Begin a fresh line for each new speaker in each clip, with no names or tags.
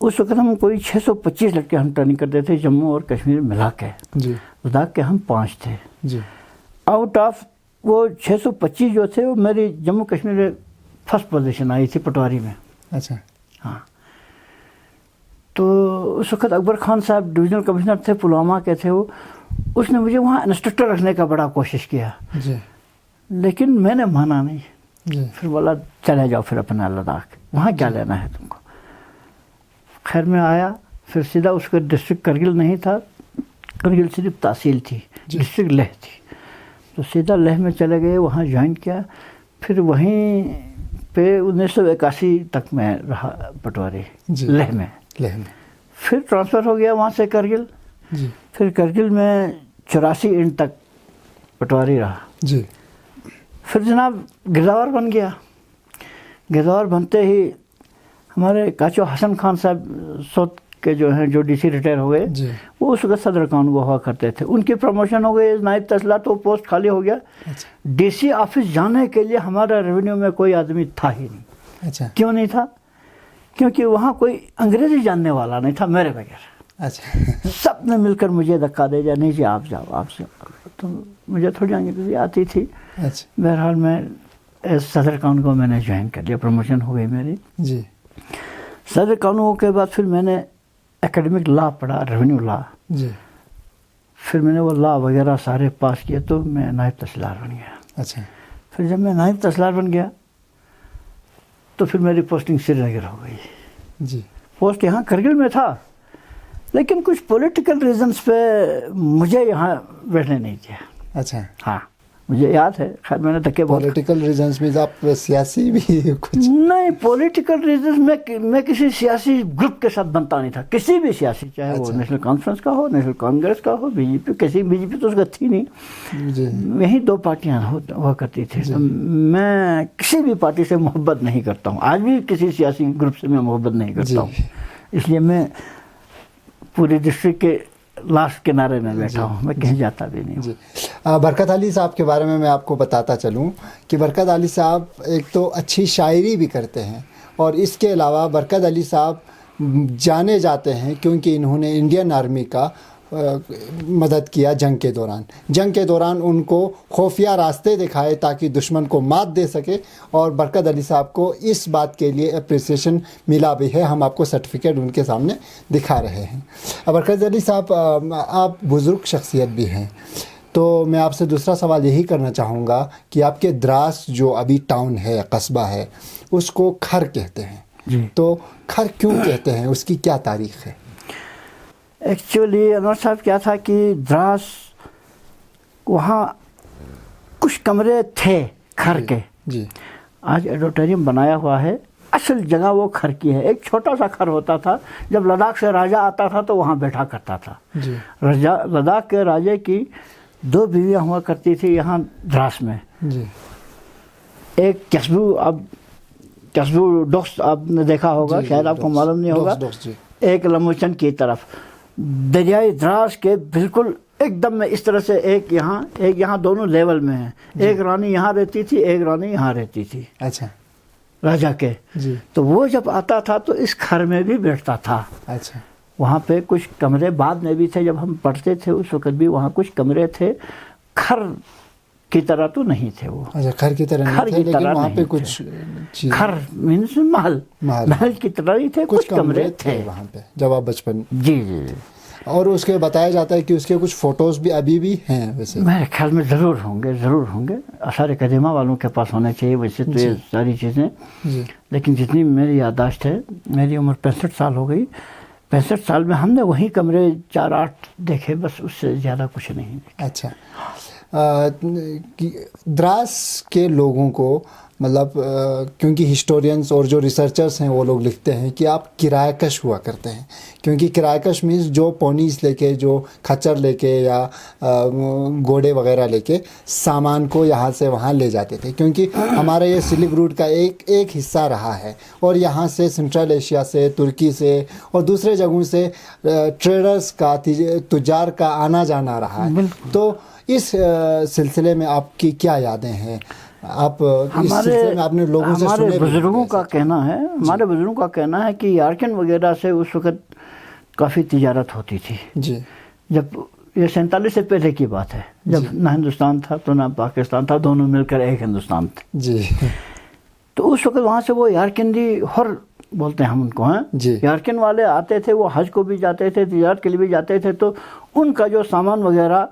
اس وقت ہم کوئی 625 لڑکے ہم ٹریننگ کرتے تھے جموں اور کشمیر ملا کے.
جی.
لداخ کے ہم 5 تھے.
جی.
آؤٹ آف وہ 625 جو تھے وہ میری جموں کشمیر میں فرسٹ پوزیشن آئی تھی پٹواری میں.
اچھا.
ہاں. تو اس وقت اکبر خان صاحب ڈویژنل کمشنر تھے، پلوامہ کے تھے وہ. اس نے مجھے وہاں انسٹرکٹر رکھنے کا بڑا کوشش کیا.
جی.
لیکن میں نے مانا نہیں.
جی.
پھر بولا چلے جاؤ پھر اپنا لداخ، وہاں کیا لینا ہے تم کو. خیر میں آیا، پھر سیدھا اس کا ڈسٹرکٹ کرگل نہیں تھا، کرگل صرف تحصیل تھی، ڈسٹرکٹ لیہ تھی. تو سیدھا لیہ میں چلے گئے، وہاں جوائن کیا. پھر وہیں پہ 1981 تک میں رہا پٹواری.
جی.
لیہ میں. پھر ٹرانسفر ہو گیا وہاں سے کرگل.
جی.
پھر کرگل میں 84 اینڈ تک پٹواری رہا.
جی.
پھر جناب گرداور بن گیا. گرداور بنتے ہی ہمارے کاچو حسن خان صاحب سوت کے جو ہیں، جو ڈی سی ریٹائر ہوئے،
جی.
وہ اس وقت صدر قانون ہوا کرتے تھے. ان کی پروموشن ہو گئی نائب تحصیلدار، تو پوسٹ خالی ہو گیا.
اچھا.
ڈی سی آفس جانے کے لیے ہمارا ریونیو میں کوئی آدمی تھا ہی نہیں.
اچھا.
کیوں نہیں تھا؟ کیونکہ وہاں کوئی انگریزی جاننے والا نہیں تھا میرے بغیر.
اچھا.
سب نے مل کر مجھے دھکا دے دیا، نہیں جی آپ جاؤ، آپ سے. تو مجھے تھوڑی انگریزی آتی تھی.
اچھا.
بہرحال میں صدر قانون کو میں نے جوائن کر لیا، پروموشن ہو گئی میری.
جی.
صدر قانون کے بعد پھر میں نے اکیڈمک لا پڑھا، ریونیو لا.
جی.
پھر میں نے وہ لا وغیرہ سارے پاس کیے تو میں نائب تحصیلدار بن گیا.
اچھا.
پھر جب میں نائب تحصیلدار بن گیا تو پھر میری پوسٹنگ سری نگر ہو گئی.
جی.
پوسٹ یہاں کرگل میں تھا، لیکن کچھ پولیٹیکل ریزنس پہ مجھے یہاں بیٹھنے نہیں دیا.
اچھا.
ہاں مجھے یاد ہے. خیر میں نے دھکے بہت.
پولیٹیکل ریزنس میں آپ سیاسی بھی کچھ؟ نہیں،
پولیٹیکل ریزنس میں کسی سیاسی گروپ کے ساتھ بنتا نہیں تھا، کسی بھی سیاسی، چاہے وہ نیشنل کانفرنس کا ہو، نیشنل کانگریس کا ہو، بی جے پی. کسی بی جے پی تو اس کا تھی نہیں.
جی.
یہی 2 پارٹیاں ہوا کرتی تھی. میں کسی بھی پارٹی سے محبت نہیں کرتا ہوں، آج بھی کسی سیاسی گروپ سے میں محبت نہیں کرتا ہوں. اس لیے میں پوری ڈسٹرکٹ کے لاسٹ کنارے میں بیٹھا ہوں، میں کہیں جاتا بھی نہیں ہوں.
جی. برکت علی صاحب کے بارے میں آپ کو بتاتا چلوں کہ برکت علی صاحب ایک تو اچھی شاعری بھی کرتے ہیں، اور اس کے علاوہ برکت علی صاحب جانے جاتے ہیں کیونکہ انہوں نے انڈین آرمی کا مدد کیا جنگ کے دوران ان کو خفیہ راستے دکھائے تاکہ دشمن کو مات دے سکے. اور برکت علی صاحب کو اس بات کے لیے اپریسیشن ملا بھی ہے. ہم آپ کو سرٹیفکیٹ ان کے سامنے دکھا رہے ہیں. برکت علی صاحب آپ بزرگ شخصیت بھی ہیں، تو میں آپ سے دوسرا سوال یہی کرنا چاہوں گا کہ آپ کے دراس جو ابھی ٹاؤن ہے، قصبہ ہے، اس کو کھر کہتے ہیں.
جی.
تو کھر کیوں کہتے ہیں؟ اس کی کیا تاریخ ہے؟
ایکچولی انور صاحب کیا تھا کہ دراس وہاں کچھ کمرے تھے کھر کے.
جی.
آج ایڈیٹوریم بنایا ہوا ہے، اصل جگہ وہ کھر کی ہے. ایک چھوٹا سا کھر ہوتا تھا، جب لداخ سے راجہ آتا تھا تو وہاں بیٹھا کرتا تھا.
جی.
لداخ کے راجے کی 2 بیویاں ہوا کرتی تھی یہاں دراس میں.
جی.
ایک کسبو ڈوکس آپ نے دیکھا ہوگا، شاید آپ کو معلوم نہیں ہوگا. ایک لموچن کی طرف دریائے دراس کے بالکل ایک دم میں اس طرح سے ایک یہاں دونوں لیول میں ہیں. ایک رانی یہاں رہتی تھی، ایک رانی یہاں رہتی تھی.
اچھا.
راجا کے.
جی.
تو وہ جب آتا تھا تو اس گھر میں بھی بیٹھتا تھا.
اچھا.
وہاں پہ کچھ کمرے بعد میں بھی تھے، جب ہم پڑھتے تھے اس وقت بھی وہاں کچھ کمرے تھے. گھر کی طرح تو نہیں تھے وہ.
اچھا. گھر کی طرح نہیں تھے، لیکن وہاں پہ کچھ
گھر مینس محل کی طرح ہی تھے، کچھ کمرے تھے
وہاں پہ جب آپ بچپن.
جی جی.
اور اس کے بتایا جاتا ہے کہ اس کے کچھ فوٹوز بھی ابھی بھی ہیں. ویسے
میرے خیال میں ضرور ہوں گے. آثار قدیمہ والوں کے پاس ہونے چاہیے ویسے تو یہ ساری چیزیں.
جی.
لیکن جتنی میری یادداشت ہے، میری عمر 65 سال ہو گئی. 65 سال میں ہم نے وہی کمرے 4-8 دیکھے، بس اس سے زیادہ کچھ نہیں دیکھا.
اچھا. دراس کے لوگوں کو مطلب کیونکہ ہسٹورینس اور جو ریسرچرس ہیں وہ لوگ لکھتے ہیں کہ آپ کرایہ کش ہوا کرتے ہیں، کیونکہ کرایہ کش مینس جو پونیز لے کے، جو کھچر لے کے یا گھوڑے وغیرہ لے کے سامان کو یہاں سے وہاں لے جاتے تھے. کیونکہ ہمارا یہ سلک روٹ کا ایک حصہ رہا ہے، اور یہاں سے سنٹرل ایشیا سے، ترکی سے اور دوسرے جگہوں سے ٹریڈرز کا، تجار کا آنا جانا رہا ہے. تو اس سلسلے میں آپ کی کیا یادیں ہیں؟ آپ اس سلسلے میں آپ نے لوگوں سے سنے؟
ہمارے بزرگوں کا کہنا ہے، ہمارے بزرگوں کا کہنا ہے کہ یارکن وغیرہ سے اس وقت کافی تجارت ہوتی تھی
جی،
جب یہ 47 سے پہلے کی بات ہے، جب نہ ہندوستان تھا تو نہ پاکستان تھا، دونوں مل کر ایک ہندوستان تھے
جی،
تو اس وقت وہاں سے وہ یارکندی ہر بولتے ہیں ہم ان کو، ہیں
جی،
یارکن والے آتے تھے، وہ حج کو بھی جاتے تھے، تجارت کے لیے بھی جاتے تھے، تو ان کا جو سامان وغیرہ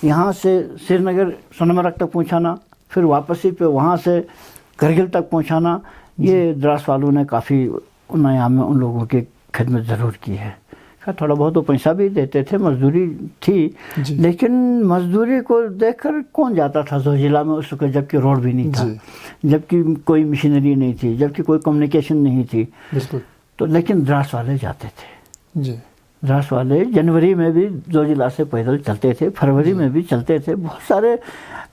یہاں سے سری نگر سونمرگ تک پہنچانا، پھر واپسی پہ وہاں سے کرگل تک پہنچانا، یہ دراس والوں نے کافی ان ایام میں ان لوگوں کی خدمت ضرور کی ہے۔ تھوڑا بہت وہ پیسہ بھی دیتے تھے، مزدوری تھی، لیکن مزدوری کو دیکھ کر کون جاتا تھا زوجیلا میں اس وقت، جب کہ روڈ بھی نہیں تھا، جب کہ کوئی مشینری نہیں تھی، جب کہ کوئی کمیونیکیشن نہیں تھی،
بالکل، تو
لیکن دراس والے جاتے تھے۔
جی،
دراس والے جنوری میں بھی زوجیلا سے پیدل چلتے تھے، فروری میں بھی چلتے تھے، بہت سارے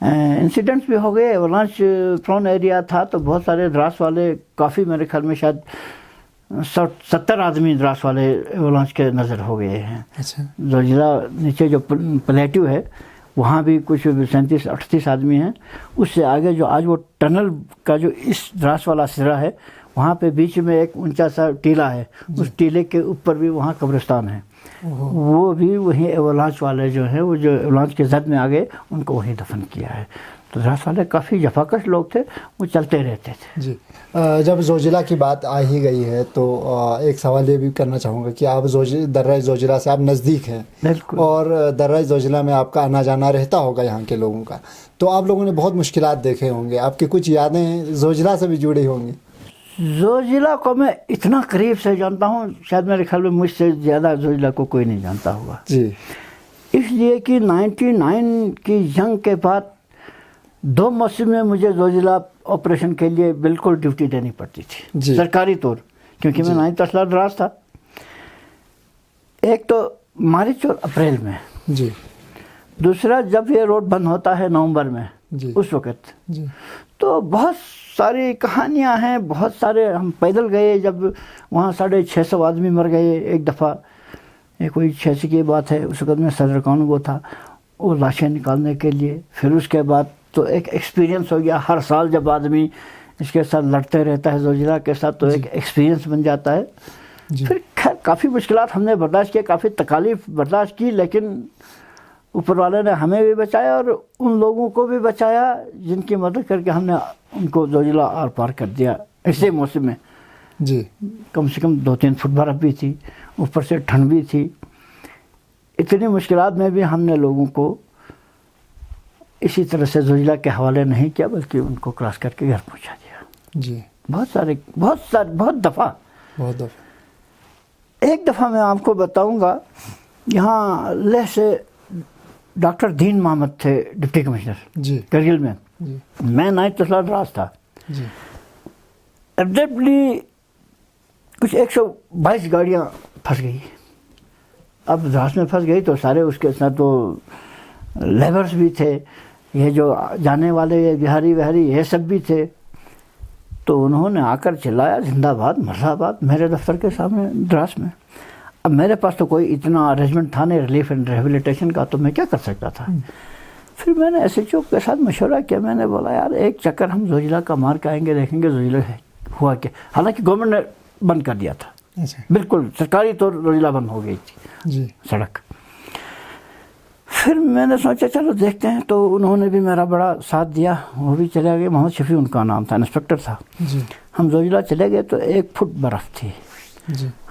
انسیڈنٹس بھی ہو گئے، ایولانچ پرون ایریا تھا تو بہت سارے دراس والے، کافی میرے خیال میں شاید 70 آدمی دراس والے ایولانچ کے نظر ہو گئے ہیں۔ زوجیلا نیچے جو پلیٹو ہے وہاں بھی کچھ 37-38 آدمی ہیں، اس سے آگے جو آج وہ ٹنل کا جو اس دراس والا سرا ہے وہاں پہ بیچ میں ایک اونچا سا ٹیلا ہے، اس ٹیلے کے اوپر بھی وہاں قبرستان ہے، وہ بھی وہیں ایولانچ والے جو ہیں، وہ جو ایولانچ کے زد میں آ گئے ان کو وہیں دفن کیا ہے۔ تو دراس والے کافی جفاکش لوگ تھے، وہ چلتے رہتے تھے۔
جی، جب زوجیلا کی بات آ ہی گئی ہے تو ایک سوال یہ بھی کرنا چاہوں گا کہ آپ درہ زوجیلا سے آپ نزدیک ہیں، اور درہ زوجیلا میں آپ کا آنا جانا رہتا ہوگا یہاں کے لوگوں کا، تو آپ لوگوں نے بہت مشکلات دیکھے ہوں گے، آپ کی کچھ یادیں زوجیلا سے بھی جڑی ہوں گی؟
زوجیلا کو میں اتنا قریب سے جانتا ہوں، شاید میرے خیال میں مجھ سے زیادہ زوجیلا کو کوئی نہیں جانتا ہوگا،
جی،
اس لیے کہ 99 کی جنگ کے بعد 2 موسم میں مجھے زوجیلا آپریشن کے لیے بالکل ڈیوٹی دینی پڑتی تھی، سرکاری طور، کیونکہ میں 9 اسلحہ دراز تھا۔ ایک تو مارچ اور اپریل میں،
جی،
دوسرا جب یہ روڈ بند ہوتا ہے نومبر میں، اس وقت تو بہت ساری کہانیاں ہیں، بہت سارے، ہم پیدل گئے، جب وہاں 650 آدمی مر گئے ایک دفعہ، یہ کوئی 86 کی بات ہے، اس وقت میں صدر کانگو تھا، وہ لاشیں نکالنے کے لیے، پھر اس کے بعد تو ایک ایکسپیرینس ہو گیا، ہر سال جب آدمی اس کے ساتھ لڑتے رہتا ہے زوجیلا کے ساتھ تو ایک ایکسپیرینس بن جاتا ہے۔ پھر خیر کافی مشکلات ہم نے برداشت کیے، کافی تکالیف برداشت کی، لیکن اوپر والے نے ہمیں بھی بچایا اور ان لوگوں کو بھی بچایا جن کی مدد کر کے ہم نے ان کو زوجیلا آر پار کر دیا ایسے موسم میں۔
جی،
کم سے کم 2-3 فٹ برف بھی تھی، اوپر سے ٹھنڈ بھی تھی، اتنی مشکلات میں بھی ہم نے لوگوں کو اسی طرح سے زوجیلا کے حوالے نہیں کیا، بلکہ ان کو کراس کر کے گھر پہنچا دیا۔
جی،
بہت دفعہ۔ ایک دفعہ میں آپ کو بتاؤں گا، یہاں لیہ سے ڈاکٹر دین محمد تھے ڈپٹی کمشنر کرگل میں، میں 9 اسلحہ دراز تھا، ایبزیکٹلی کچھ 122 گاڑیاں پھنس گئی۔ اب دراز میں پھنس گئی تو سارے اس کے ساتھ تو لیبرز بھی تھے، یہ جو جانے والے یہ بہاری وہاری یہ سب بھی تھے، تو انہوں نے آ کر چلایا زندہ آباد مرزا آباد میرے دفتر کے سامنے دراس میں۔ اب میرے پاس تو کوئی اتنا ارینجمنٹ تھا نہیں ریلیف اینڈ ریہیبلیٹیشن کا، تو میں کیا کر سکتا تھا۔ پھر میں نے ایس ایچ او کے ساتھ مشورہ کیا، میں نے بولا یار ایک چکر ہم زوجیلا کا مار کے آئیں گے، دیکھیں گے زوجیلا ہوا کیا۔ حالانکہ گورنمنٹ نے بند کر دیا تھا، بالکل سرکاری طور زوجیلا بند ہو گئی تھی سڑک۔ پھر میں نے سوچا چلو دیکھتے ہیں، تو انہوں نے بھی میرا بڑا ساتھ دیا، وہ بھی چلے گئے، محمد شفیع ان کا نام تھا، انسپکٹر تھا۔ ہم زوجیلا چلے گئے تو 1 فٹ برف تھی،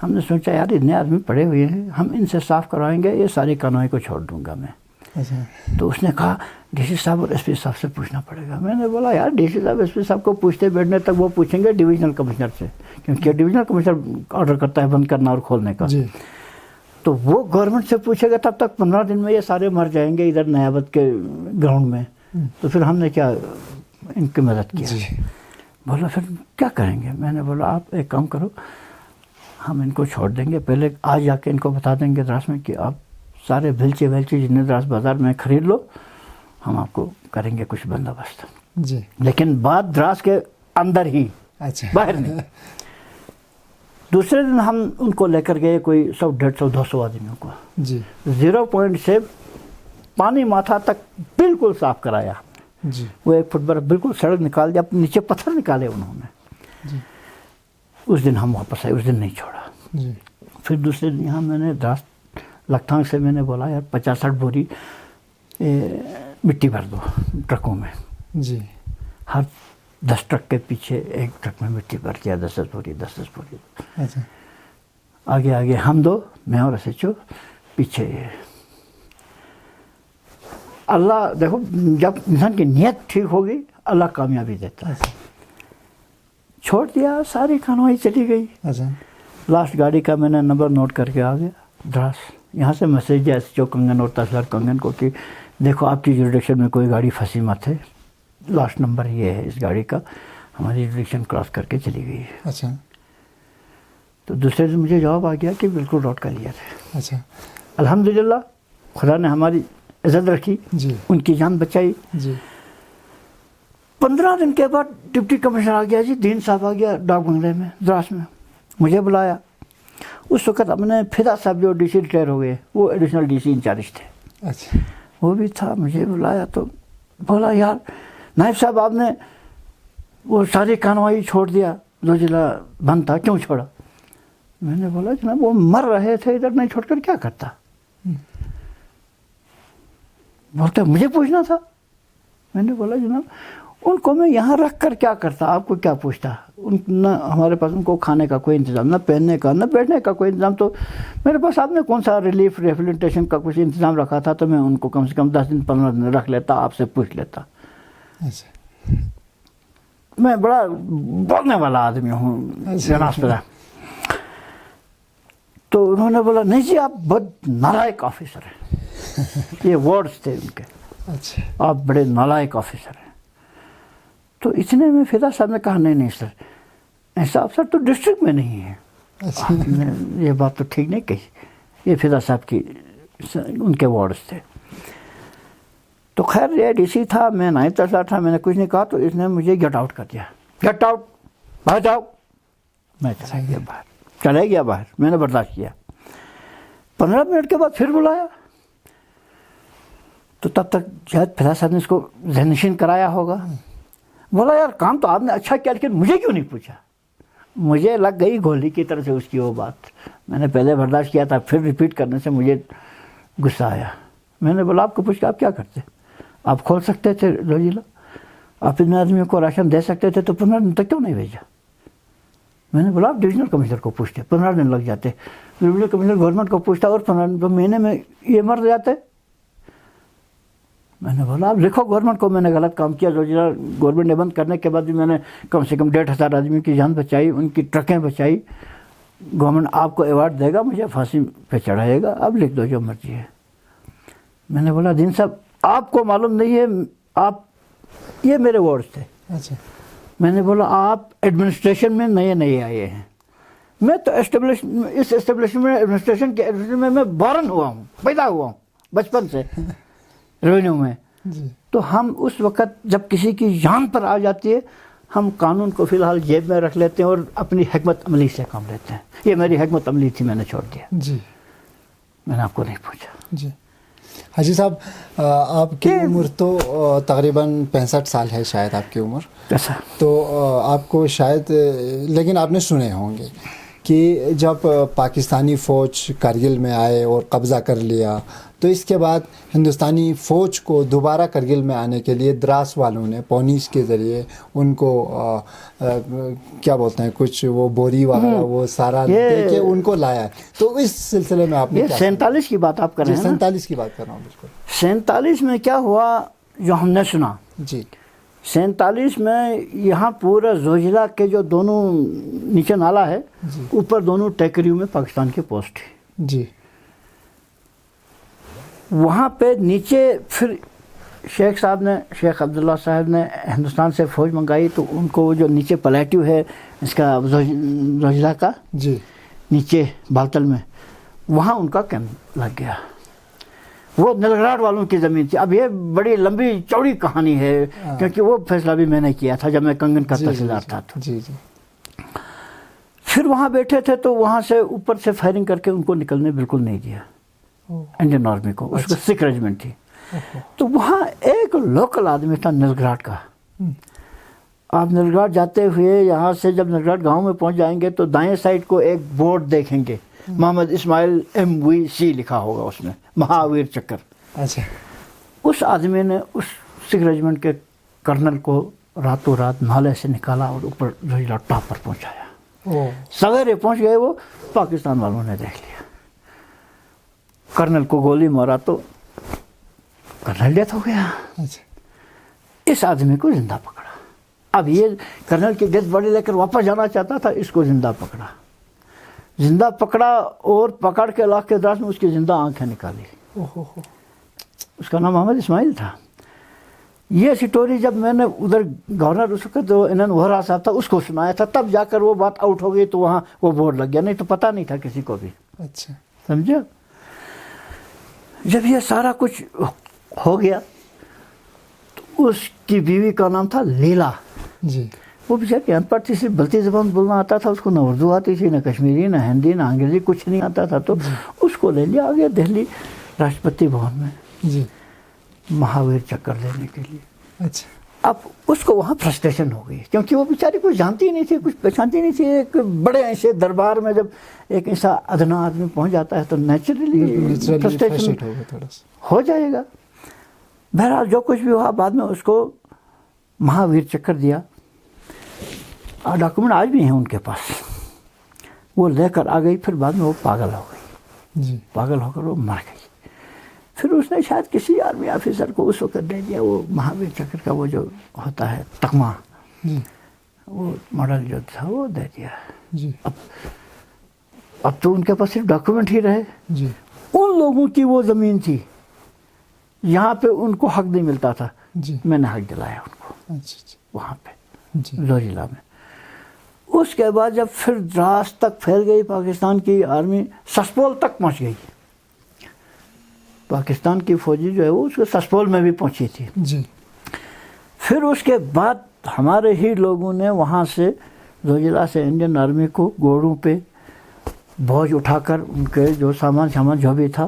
ہم نے سوچا یار اتنے آدمی پڑے ہوئے ہیں، ہم ان سے صاف کروائیں گے، یہ ساری کانوئی کو چھوڑ دوں گا میں۔ تو اس نے کہا ڈی سی صاحب اور ایس پی صاحب سے پوچھنا پڑے گا۔ میں نے بولا یار ڈی سی صاحب ایس پی صاحب کو پوچھتے بیٹھنے تک وہ پوچھیں گے ڈویژنل کمشنر سے، کیونکہ ڈویژنل کمشنر آرڈر کرتا ہے بند کرنا اور کھولنے کا۔ تو وہ گورنمنٹ سے پوچھے گا، تب تک 15 دن میں یہ سارے مر جائیں گے ادھر نیابت کے گراؤنڈ میں۔ تو پھر ہم نے کیا ان کی مدد کیا۔ بولا پھر کیا کریں گے؟ میں نے بولا آپ ایک کام کرو، ہم ان کو چھوڑ دیں گے، پہلے آج جا کے ان کو بتا دیں گے دراس میں کہ آپ سارے بیلچے جتنے دراس بازار میں خرید لو، ہم آپ کو کریں گے کچھ بندوبست، لیکن بات دراس کے اندر ہی، باہر نہیں۔ دوسرے دن ہم ان کو لے کر گئے کوئی 100, 150, 200 آدمیوں کو، 0 پوائنٹ سے پانی ماتھا تک بالکل صاف کرایا،
جی
وہ 1 فٹ برف بالکل سڑک نکال دیا, نیچے پتھر نکالے انہوں نے.
جی
اس دن ہم واپس آئے, اس دن نہیں چھوڑا.
جی
پھر دوسرے دن یہاں میں نے لکھتانگ سے میں نے بولا یار 50-60 بوری مٹی بھر دو ٹرکوں میں.
جی
ہر 10 ٹرک کے پیچھے ایک ٹرک میں مٹی بھر دیا, 10 بوری 10 بوری.
اچھا
آگے آگے ہم 2, میں اور SHO, پیچھے. اللہ دیکھو جب انسان کی نیت ٹھیک ہوگی اللہ کامیابی دیتا ہے. چھوڑ دیا, ساری کانوائی چلی گئی.
اچھا
لاسٹ گاڑی کا میں نے نمبر نوٹ کر کے آ گیا دراس. یہاں سے میسیج دیا SHO کنگن اور تحصیلدار کنگن کو کہ دیکھو آپ کی جوریڈکشن میں کوئی گاڑی پھنسی مت ہے, لاسٹ نمبر یہ ہے اس گاڑی کا, ہماری جوریڈکشن کراس کر کے چلی گئی ہے.
اچھا
تو دوسرے دن مجھے جواب آ گیا کہ بالکل روٹ کلیئر ہے.
اچھا
الحمدللہ خدا نے ہماری عزت رکھی,
جی
ان کی جان بچائی.
جی
15 دن کے بعد ڈپٹی کمشنر آ گیا جی, دین صاحب آ گیا ڈاک بنگلے میں دراس میں, مجھے بلایا. اس وقت اپنے فدا صاحب جو DC ریٹائر ہو گئے, وہ ایڈیشنل DC انچارج تھے.
اچھا
وہ بھی تھا. مجھے بلایا تو بولا یار نائب صاحب آپ نے وہ ساری کانوائی چھوڑ دیا, زوجیلا بند تھا, کیوں چھوڑا؟ میں نے بولا جناب وہ مر رہے تھے, ادھر نہیں چھوڑ کر کیا کرتا؟ بولتا مجھے پوچھنا تھا. میں نے بولا جناب ان کو میں یہاں رکھ کر کیا کرتا, آپ کو کیا پوچھتا؟ نہ ہمارے پاس ان کو کھانے کا کوئی انتظام, نہ پہننے کا, نہ بیٹھنے کا کوئی انتظام. تو میرے پاس آپ نے کون سا ریلیف ریفیلیٹیشن کا کچھ انتظام رکھا تھا, تو میں ان کو کم سے کم 10 دن 15 دن رکھ لیتا, آپ سے پوچھ لیتا.
اچھا
میں بڑا بولنے والا آدمی ہوں جناب پہ. تو انہوں نے بولا نہیں جی آپ بہت نالائق آفیسر ہیں, یہ ورڈز تھے ان کے.
اچھا
آپ بڑے نالائق آفیسر ہیں. تو اتنے میں فدا صاحب نے کہا نہیں سر, ایسا افسر تو ڈسٹرکٹ میں نہیں ہے. آپ نے یہ بات تو ٹھیک نہیں کہی, یہ فدا صاحب کی ان کے ورڈز تھے. تو خیر یہ DC تھا, میں 9th تحصیلدار تھا, میں نے کچھ نہیں کہا. تو اس نے مجھے گیٹ آؤٹ کر دیا, گیٹ آؤٹ, باہر جاؤ. میں چلا گیا باہر, چلے گیا باہر. میں نے برداشت کیا. 15 منٹ کے بعد پھر بلایا. تو تب تک شاید فدا صاحب نے اس کو ذہن نشین کرایا ہوگا. بولا یار کام تو آپ نے اچھا کیا, لیکن مجھے کیوں نہیں پوچھا؟ مجھے لگ گئی گولی کی طرح سے اس کی وہ بات. میں نے پہلے برداشت کیا تھا, پھر ریپیٹ کرنے سے مجھے غصہ آیا. میں نے بولا آپ کو پوچھ کے آپ کیا کرتے؟ آپ کھول سکتے تھے زوجیلا, آپ اتنے آدمیوں کو راشن دے سکتے تھے, تو 15 دن تک کیوں نہیں بھیجا؟ میں نے بولا آپ ڈویژنل کمشنر کو پوچھتے, 15 دن لگ جاتے. ڈویژنل کمشنر گورنمنٹ کو پوچھتا اور 15 دن مہینے میں یہ مر جاتے. میں نے بولا آپ لکھو گورنمنٹ کو میں نے غلط کام کیا. زوجیلا گورنمنٹ نے بند کرنے کے بعد بھی میں نے کم سے کم 1,500 آدمیوں کی جان بچائی, ان کی ٹرکیں بچائی. گورنمنٹ آپ کو ایوارڈ دے گا, مجھے پھانسی پہ چڑھائے گا, اب لکھ دو جو مرضی ہے. میں نے بولا دین صاحب آپ کو معلوم نہیں ہے, آپ, یہ میرے ورڈز تھے.
اچھا
میں نے بولا آپ ایڈمنسٹریشن میں نئے آئے ہیں, میں تو اس اسٹیبلشمنٹ میں ایڈمنسٹریشن کے میں بورن ہوا ہوں, پیدا ہوا ہوں بچپن سے ریونیو میں.
جی
تو ہم اس وقت جب کسی کی جان پر آ جاتی ہے, ہم قانون کو فی الحال جیب میں رکھ لیتے ہیں اور اپنی حکمت عملی سے کام لیتے ہیں. یہ میری حکمت عملی تھی, میں نے چھوڑ دیا.
جی
میں نے آپ کو نہیں پوچھا.
جی حاجی صاحب, آپ کی عمر تو تقریباً 65 سال ہے شاید آپ کی عمر.
ایسا
تو آپ کو شاید, لیکن آپ نے سنے ہوں گے کہ جب پاکستانی فوج کرگل میں آئے اور قبضہ کر لیا, تو اس کے بعد ہندوستانی فوج کو دوبارہ کرگل میں آنے کے لیے دراس والوں نے پونیس کے ذریعے ان کو کیا بولتے ہیں, کچھ وہ بوری وغیرہ وہ سارا دے کے ان کو لایا. تو اس سلسلے میں آپ نے
47 کی بات آپ کر رہے ہیں.
47 کی بات کر رہا ہوں. بالکل
47 میں کیا ہوا جو ہم نے سنا.
جی
47 میں یہاں پورا زوجیلا کے جو دونوں نیچے نالا ہے, اوپر دونوں ٹیکریوں میں پاکستان کی پوسٹ ہے.
جی
وہاں پہ نیچے پھر شیخ عبداللہ صاحب نے ہندوستان سے فوج منگائی. تو ان کو جو نیچے پلیٹیو ہے اس کا زوجیلا کا,
جی
نیچے بالتل میں, وہاں ان کا کیمپ لگ گیا. وہ نلگراٹ والوں کی زمین تھی. اب یہ بڑی لمبی چوڑی کہانی ہے, کیونکہ وہ فیصلہ بھی میں نے کیا تھا جب میں کنگن کا تحصیلدار تھا.
جی جی
پھر وہاں بیٹھے تھے, تو وہاں سے اوپر سے فائرنگ کر کے ان کو نکلنے بالکل نہیں دیا, انڈین آرمی کو. اس کو سکھ ریجمنٹ تھی. تو وہاں ایک لوکل آدمی تھا نلگراٹ کا. آپ نلگراٹ جاتے ہوئے یہاں سے جب نلگراٹ گاؤں میں پہنچ جائیں گے تو دائیں سائڈ کو ایک بورڈ دیکھیں گے, محمد اسماعیل MVC لکھا ہوگا اس میں, مہاویر چکر.
اچھا.
اس آدمی نے اس سکھ ریجمنٹ کے کرنل کو راتوں رات نالے سے نکالا اور اوپر زوجیلا ٹاپ پر پہنچایا. سویرے پہنچ گئے وہ, پاکستان والوں نے دیکھ لیا, کرنل کو گولی مارا تو کرنل ڈیتھ ہو گیا. اس آدمی کو زندہ پکڑا. اب یہ کرنل کی ڈیتھ باڈی لے کر واپس جانا چاہتا تھا, اس کو زندہ پکڑا اور پکڑ کے لاکھ کے دراز میں اس کی زندہ آنکھیں نکالی. اس کا نام محمد اسماعیل تھا. یہ سٹوری جب میں نے ادھر گورنر اس وقت جو انن وہرا صاحب تھا اس کو سنایا تھا, تب جا کر وہ بات آؤٹ ہو گئی, تو وہاں وہ بورڈ لگ گیا, نہیں تو پتہ نہیں تھا کسی کو بھی.
اچھا.
سمجھے. جب یہ سارا کچھ ہو گیا تو اس کی بیوی کا نام تھا لیلا.
جی.
وہ بیچاری ان پڑھ تھی, صرف بلتی زبان بولنا آتا تھا اس کو, نہ اردو آتی تھی, نہ کشمیری, نہ ہندی, نہ انگریزی, کچھ نہیں آتا تھا. تو اس کو لے لیا آگے دہلی راشٹرپتی بھون میں.
جی.
مہاویر چکر لینے کے لیے.
اچھا.
اب اس کو وہاں فرسٹریشن ہو گئی کیونکہ وہ بیچاری کچھ جانتی نہیں تھی, کچھ پہچانتی نہیں تھی. ایک بڑے ایسے دربار میں جب ایک ایسا ادنا آدمی پہنچ جاتا ہے تو نیچرلی فرسٹریشن ہو جائے گا. بہرحال جو کچھ بھی ہوا, بعد میں اس کو مہاویر چکر دیا. ڈاکومنٹ آج بھی ہیں ان کے پاس, وہ لے کر آ گئی. پھر بعد میں وہ پاگل ہو گئی.
جی.
پاگل ہو کر وہ مر گئی. پھر اس نے شاید کسی آرمی آفیسر کو اس وقت دے دیا وہ مہاویر چکر کا وہ جو ہوتا ہے تقمہ, وہ ماڈل جو تھا وہ دے دیا.
جی.
اب تو ان کے پاس صرف ڈاکومنٹ ہی رہے.
جی.
ان لوگوں کی وہ زمین تھی یہاں پہ ان کو حق نہیں ملتا تھا.
جی.
میں نے حق دلایا ان کو.
اچھا.
وہاں پہ
جی.
زوجیلا میں. اس کے بعد جب پھر دراز تک پھیل گئی پاکستان کی آرمی, سسپول تک پہنچ گئی. پاکستان کی فوجی جو ہے وہ اس کے سسپول میں بھی پہنچی تھی.
جی.
پھر اس کے بعد ہمارے ہی لوگوں نے وہاں سے زوجیلا سے انڈین آرمی کو گھوڑوں پہ بوجھ اٹھا کر ان کے جو سامان جو بھی تھا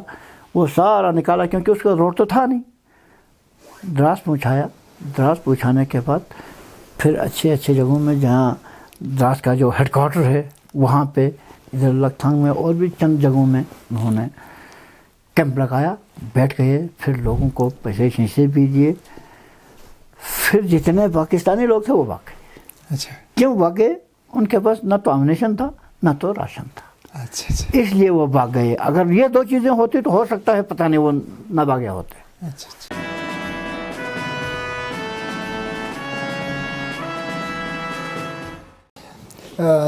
وہ سارا نکالا, کیونکہ اس کا روڈ تو تھا نہیں. دراز پہنچایا. دراز پہنچانے کے بعد پھر اچھے جگہوں میں, جہاں دراز کا جو ہیڈ کوارٹر ہے وہاں پہ, ادھر لکتھانگ میں اور بھی چند جگہوں میں انہوں نے کیمپ لگایا, بیٹھ گئے. پھر لوگوں کو پیسے شیشے بھی دیے. پھر جتنے پاکستانی لوگ تھے وہ بھاگ گئے.
اچھا.
کیوں بھاگے؟ ان کے پاس نہ تو امنیشن تھا نہ تو راشن تھا.
اچھا.
اس لیے وہ بھاگ گئے. اگر یہ دو چیزیں ہوتی تو ہو سکتا ہے پتہ نہیں وہ نہ بھاگے ہوتے.
اچھا.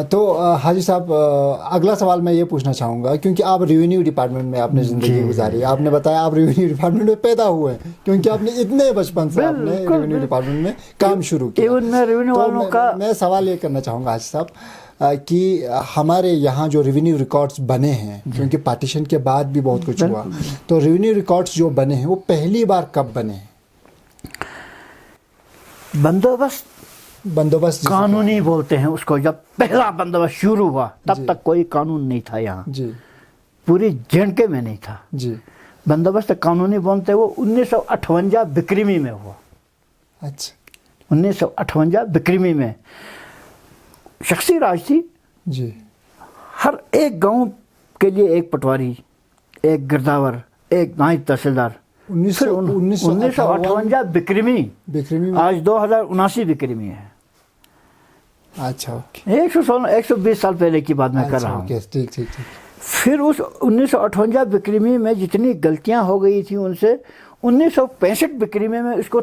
تو حاجی صاحب اگلا سوال میں یہ پوچھنا چاہوں گا, کیونکہ آپ ریونیو ڈپارٹمنٹ میں آپ نے زندگی گزاری, آپ نے بتایا آپ ریونیو ڈپارٹمنٹ میں پیدا ہوئے ہیں, کیونکہ آپ نے اتنے بچپن سے آپ نے ریونیو ڈپارٹمنٹ میں کام شروع کیا. میں سوال یہ کرنا چاہوں گا حاجی صاحب کہ ہمارے یہاں جو ریونیو ریکارڈز بنے ہیں, کیونکہ پارٹیشن کے بعد بھی بہت کچھ ہوا, تو ریونیو ریکارڈز جو بنے ہیں وہ پہلی بار کب بنے ہیں؟
بندوبست قانونی بولتے ہیں اس کو. جب پہلا بندوبست شروع ہوا تب تک کوئی قانون نہیں تھا یہاں.
جی.
پوری جے میں نہیں تھا.
جی.
بندوبست قانونی بولتے وہ 1958 بکرمی میں ہوا.
اچھا.
1958 بکرمی میں شخصی راج تھی.
جی.
ہر ایک گاؤں کے لیے ایک پٹواری, ایک گرداور, ایک نائب تحصیلدار. 1958 بکرمی, آج 2079 بکرمی ہے.
اچھا.
120 سال پہلے کی بات میں کر رہا ہوں. پھر اس 1958 بکرمی میں جتنی غلطیاں ہو گئی تھیں ان سے 1965 بکرمی میں اس کو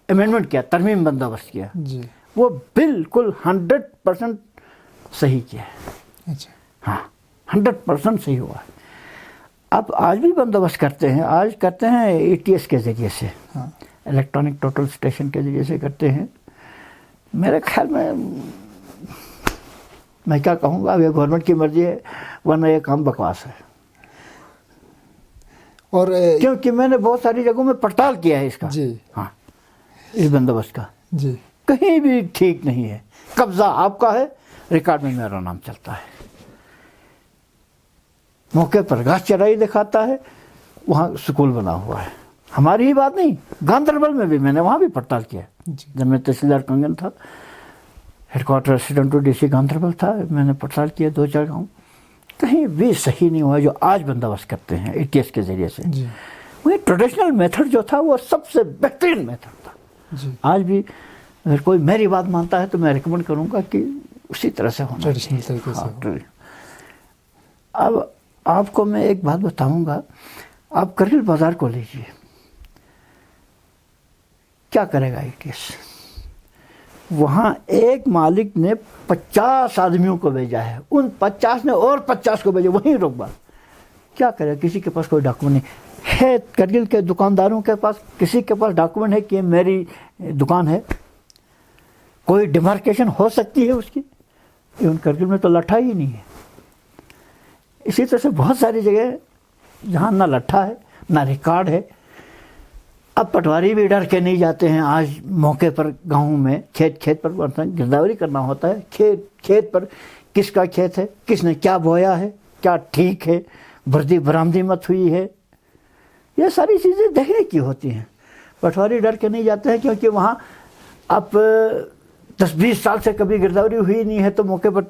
امینڈمنٹ کیا, ترمیم بندوبست کیا.
جی.
وہ بالکل 100% صحیح کیا ہے.
اچھا.
ہاں 100% صحیح ہوا ہے. اب آج بھی بندوبست کرتے ہیں, آج کرتے ہیں ETS کے ذریعے سے, الیکٹرانک ٹوٹل اسٹیشن کے ذریعے سے کرتے ہیں. میرے خیال میں کیا کہوں گا, اب یہ گورنمنٹ کی مرضی ہے, ورنہ یہ کام بکواس ہے. اور کیونکہ میں نے بہت ساری جگہوں میں پڑتال کیا ہے اس کا.
جی.
ہاں, اس بندوبست کا.
جی.
کہیں بھی ٹھیک نہیں ہے. قبضہ آپ کا ہے, ریکارڈ میں میرا نام چلتا ہے. موقع پر گھاس چرائی دکھاتا ہے, وہاں سکول بنا ہوا ہے. ہماری ہی بات نہیں، گاندربل میں بھی میں نے وہاں بھی پڑتال کیا جب میں تحصیلدار کنگن تھا، head quarter assistant to D C Ganderbal تھا، میں نے پڑتال کیا 2 جگہوں، کہیں بھی صحیح نہیں ہوا جو آج بندوبست کرتے ہیں ATS کے ذریعے سے۔ وہی ٹریڈیشنل میتھڈ جو تھا وہ سب سے بہترین میتھڈ تھا۔ آج بھی اگر کوئی میری بات مانتا ہے تو میں ریکمینڈ کروں گا کہ اسی طرح سے ہونا چاہیے۔ اب آپ کو میں ایک بات بتاؤں گا، آپ کرگل بازار کو لیجیے، کیا کرے گا ATS؟ وہاں ایک مالک نے 50 آدمیوں کو بھیجا ہے، ان 50 نے اور 50 کو بھیجا وہیں رقبہ، کیا کرے؟ کسی کے پاس کوئی ڈاکومنٹ نہیں ہے۔ کرگل کے دکانداروں کے پاس کسی کے پاس ڈاکومنٹ ہے کہ یہ میری دکان ہے؟ کوئی ڈیمارکیشن ہو سکتی ہے اس کی؟ ایون کرگل میں تو لٹھا ہی نہیں ہے۔ اسی طرح سے بہت ساری جگہ جہاں نہ لٹھا ہے نہ ریکارڈ ہے۔ اب پٹواری بھی ڈر کے نہیں جاتے ہیں، آج موقع پر گاؤں میں کھیت پر گرداوری کرنا ہوتا ہے، کھیت پر کس کا کھیت ہے، کس نے کیا بویا ہے، کیا ٹھیک ہے، بردی برآمدی مت ہوئی ہے، یہ ساری چیزیں دیکھنے کی ہوتی ہیں۔ پٹواری ڈر کے نہیں جاتے ہیں کیونکہ وہاں اب 10-20 سال سے کبھی گرداوری ہوئی نہیں ہے تو موقع پر